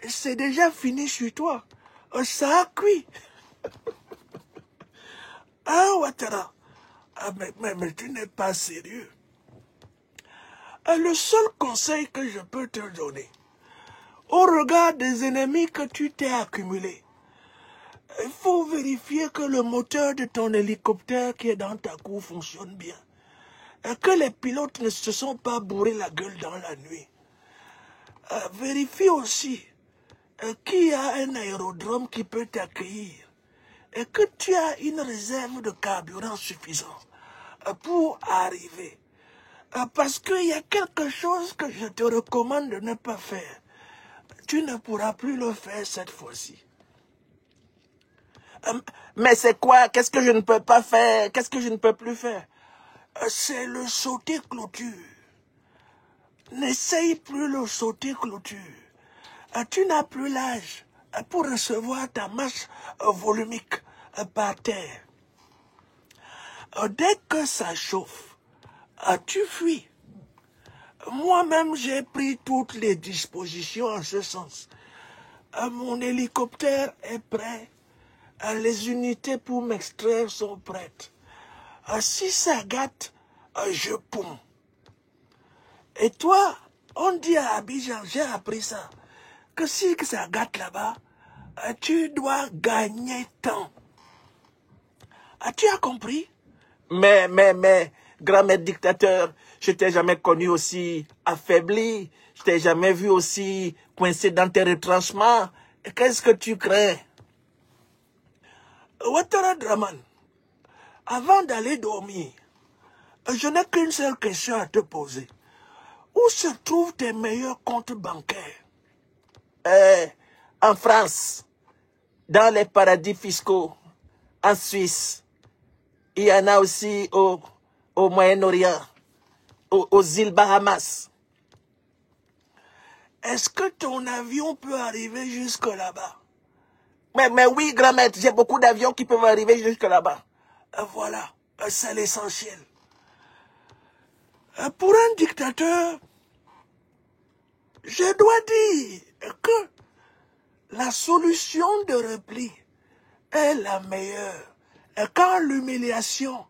c'est déjà fini sur toi. Ça a cuit. Ah, Ouattara, mais tu n'es pas sérieux. Le seul conseil que je peux te donner, au regard des ennemis que tu t'es accumulés, il faut vérifier que le moteur de ton hélicoptère qui est dans ta cour fonctionne bien. Et que les pilotes ne se sont pas bourrés la gueule dans la nuit. Vérifie aussi qu'il y a un aérodrome qui peut t'accueillir. Et que tu as une réserve de carburant suffisante pour arriver. Parce qu'il y a quelque chose que je te recommande de ne pas faire. Tu ne pourras plus le faire cette fois-ci. Mais c'est quoi? Qu'est-ce que je ne peux pas faire? Qu'est-ce que je ne peux plus faire? C'est le sauter clôture. N'essaye plus le sauter clôture. Tu n'as plus l'âge pour recevoir ta masse volumique par terre. Dès que ça chauffe, tu fuis. Moi-même, j'ai pris toutes les dispositions en ce sens. Mon hélicoptère est prêt. Les unités pour m'extraire sont prêtes. Si ça gâte, je pomme. Et toi, on dit à Abidjan, j'ai appris ça, que si ça gâte là-bas, tu dois gagner temps. Tu as compris? Mais, grand-mère dictateur, je t'ai jamais connu aussi affaibli, je t'ai jamais vu aussi coincé dans tes retranchements. Qu'est-ce que tu crains? Ouattara Draman, avant d'aller dormir, je n'ai qu'une seule question à te poser. Où se trouvent tes meilleurs comptes bancaires? En France, dans les paradis fiscaux, en Suisse, il y en a aussi au Moyen-Orient, aux îles Bahamas. est-ce que ton avion peut arriver jusque là-bas? Mais oui, grand maître, j'ai beaucoup d'avions qui peuvent arriver jusque là-bas. Voilà, c'est l'essentiel. Pour un dictateur, je dois dire que la solution de repli est la meilleure. Et quand l'humiliation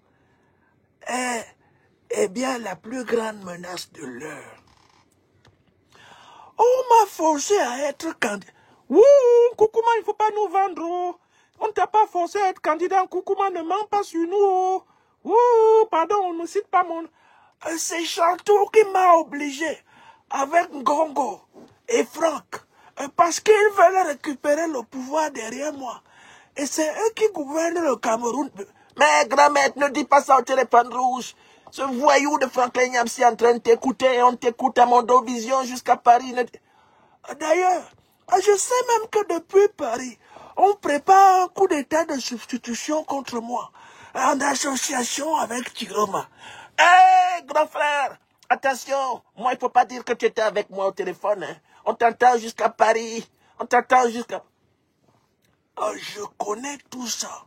est bien la plus grande menace de l'heure. On m'a forcé à être candidat. Ouh, Koukouma, il ne faut pas nous vendre. Oh. On ne t'a pas forcé à être candidat. Koukouma, ne ment pas sur nous. Oh. Ouh, pardon, on ne cite pas mon... C'est Chantou qui m'a obligé avec Ngongo et Franck parce qu'ils veulent récupérer le pouvoir derrière moi. Et c'est eux qui gouvernent le Cameroun. Mais grand-maître, ne dis pas ça au téléphone rouge. Ce voyou de Franklin Nyamsi est en train de t'écouter et on t'écoute à Mondovision jusqu'à Paris. D'ailleurs, je sais même que depuis Paris, on prépare un coup d'état de substitution contre moi en association avec Tiroma. Hé, grand frère, attention, moi, il ne faut pas dire que tu étais avec moi au téléphone. Hein. On t'entend jusqu'à Paris. On t'entend jusqu'à... je connais tout ça.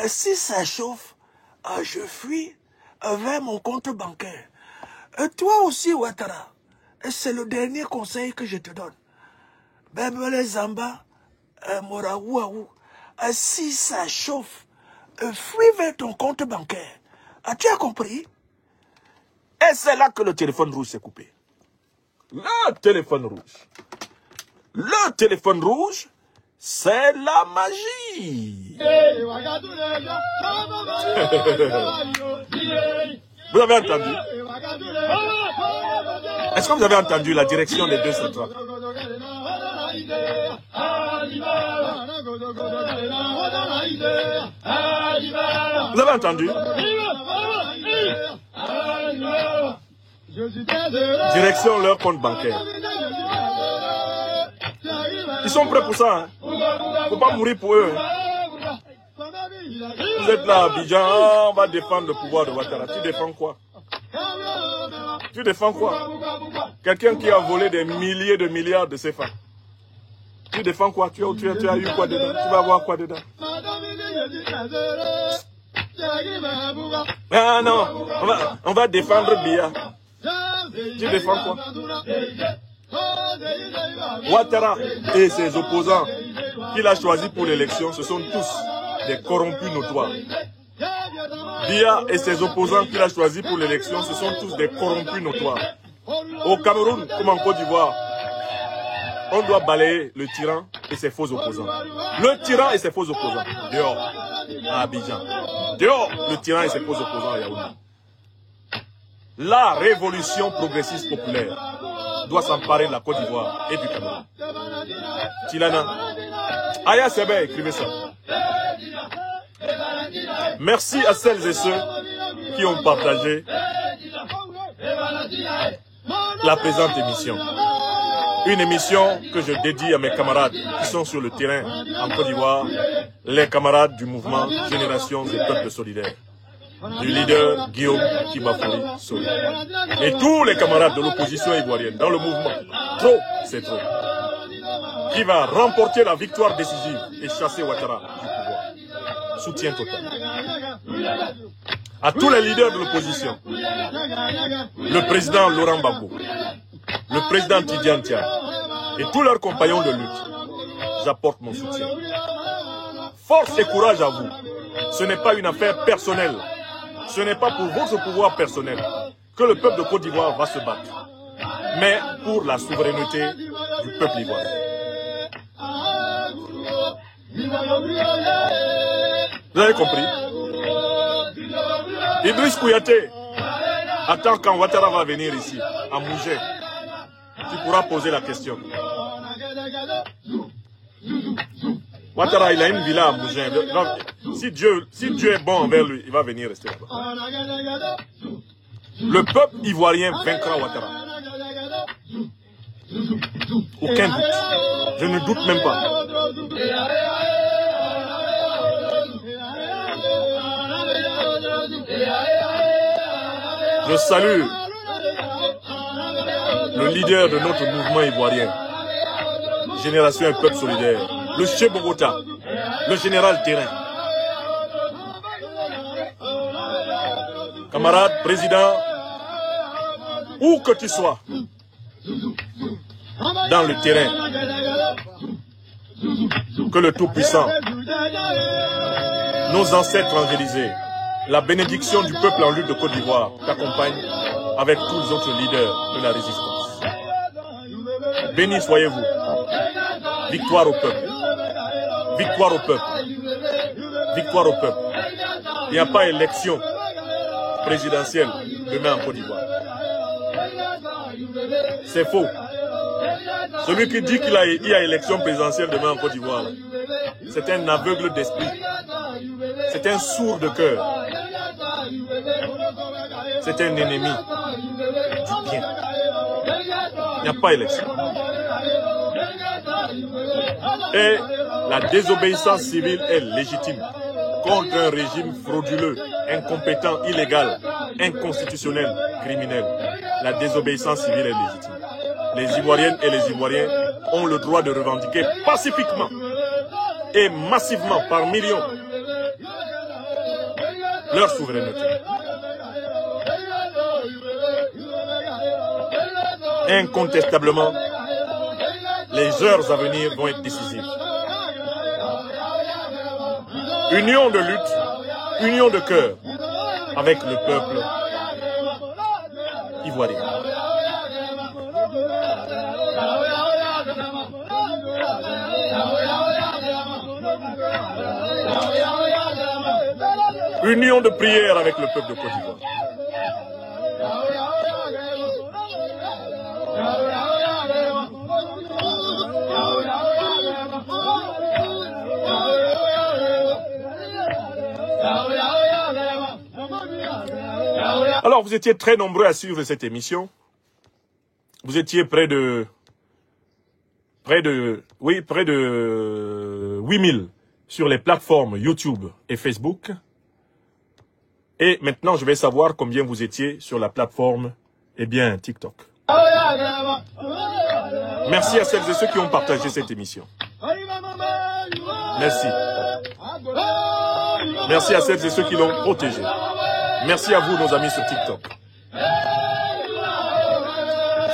Si ça chauffe, je fuis vers mon compte bancaire. Toi aussi, Ouattara, c'est le dernier conseil que je te donne. Bembele Zamba, Moraouaou, si ça chauffe, fuis vers ton compte bancaire. Tu as compris? Et c'est là que le téléphone rouge s'est coupé. Le téléphone rouge. Le téléphone rouge, c'est la magie. Vous avez entendu? Est-ce que vous avez entendu la direction des deux centrales? Vous avez entendu? Direction leur compte bancaire. Ils sont prêts pour ça. Il ne faut pas mourir pour eux. Vous êtes là à Abidjan, on va défendre le pouvoir de Ouattara. Tu défends quoi? Tu défends quoi? Quelqu'un qui a volé des milliers de milliards de CFA. Tu défends quoi? Tu as eu quoi dedans? Tu vas avoir quoi dedans? Ah non, on va défendre Biya. Tu défends quoi? Ouattara et ses opposants qu'il a choisis pour l'élection, ce sont tous des corrompus notoires. Biya et ses opposants qu'il a choisis pour l'élection, ce sont tous des corrompus notoires. Au Cameroun, comme en Côte d'Ivoire, on doit balayer le tyran et ses faux opposants. Le tyran et ses faux opposants, dehors, à Abidjan. Dehors, le tyran et ses faux opposants à Yaoundé. La révolution progressiste populaire doit s'emparer de la Côte d'Ivoire et du Cameroun. Tilana. Aya Sebe, écrivez ça. Merci à celles et ceux qui ont partagé la présente émission. Une émission que je dédie à mes camarades qui sont sur le terrain en Côte d'Ivoire, les camarades du mouvement Génération des Peuples Solidaires, du leader Guillaume Kibafouri Soli, et tous les camarades de l'opposition ivoirienne dans le mouvement. Trop, c'est trop. Qui va remporter la victoire décisive et chasser Ouattara du pouvoir. Soutien total. À tous les leaders de l'opposition, le président Laurent Gbagbo, le président Tidiane Tia et tous leurs compagnons de lutte, j'apporte mon soutien. Force et courage à vous. Ce n'est pas une affaire personnelle. Ce n'est pas pour votre pouvoir personnel que le peuple de Côte d'Ivoire va se battre, mais pour la souveraineté du peuple ivoirien. Vous avez compris? Idriss Kouyaté, attends quand Ouattara va venir ici, à Mougé. Tu pourras poser la question. Ouattara, il a une villa à Mougé. Si Dieu est bon envers lui, il va venir rester là-bas. Le peuple ivoirien vaincra Ouattara. Aucun doute. Je ne doute même pas. Je salue le leader de notre mouvement ivoirien, Génération et Peuple Solidaire, le chef Bogota, le général Terrain. Camarade, président, où que tu sois, dans le terrain, que le Tout-Puissant, nos ancêtres angélisés, la bénédiction du peuple en lutte de Côte d'Ivoire t'accompagne avec tous les autres leaders de la résistance. Bénis soyez-vous. Victoire au peuple. Victoire au peuple. Victoire au peuple. Il n'y a pas élection présidentielle demain en Côte d'Ivoire. C'est faux. Celui qui dit qu'il y a élection présidentielle demain en Côte d'Ivoire, c'est un aveugle d'esprit. C'est un sourd de cœur. C'est un ennemi du bien. Il n'y a pas élection. Et la désobéissance civile est légitime contre un régime frauduleux, incompétent, illégal, inconstitutionnel, criminel. La désobéissance civile est légitime. Les Ivoiriennes et les Ivoiriens ont le droit de revendiquer pacifiquement et massivement par millions leur souveraineté. Incontestablement, les heures à venir vont être décisives. Union de lutte, union de cœur avec le peuple ivoirien. Union de prière avec le peuple de Côte d'Ivoire. Alors, vous étiez très nombreux à suivre cette émission. Vous étiez près de 8000 sur les plateformes YouTube et Facebook. Et maintenant, je vais savoir combien vous étiez sur la plateforme, TikTok. Merci à celles et ceux qui ont partagé cette émission. Merci. Merci à celles et ceux qui l'ont protégée. Merci à vous, nos amis sur TikTok.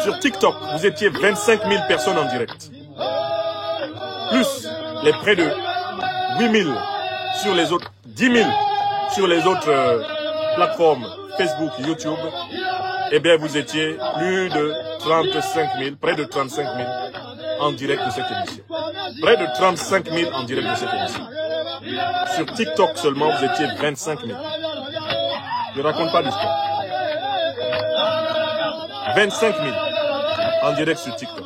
Sur TikTok, vous étiez 25 000 personnes en direct. Plus les près de 8 000 sur les autres, 10 000 sur les autres plateformes Facebook, YouTube. Vous étiez plus de 35 000, près de 35 000 en direct de cette émission. Près de 35 000 en direct de cette émission. Sur TikTok seulement, vous étiez 25 000. Je ne raconte pas l'histoire. 25 000 en direct sur TikTok.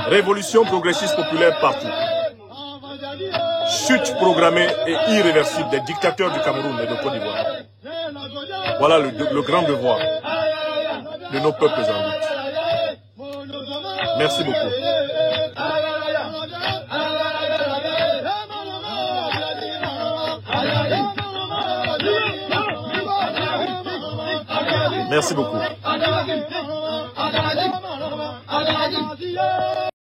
Révolution progressiste populaire partout. Chute programmée et irréversible des dictateurs du Cameroun et de Côte d'Ivoire. Voilà le grand devoir de nos peuples en lutte. Merci beaucoup. Merci beaucoup.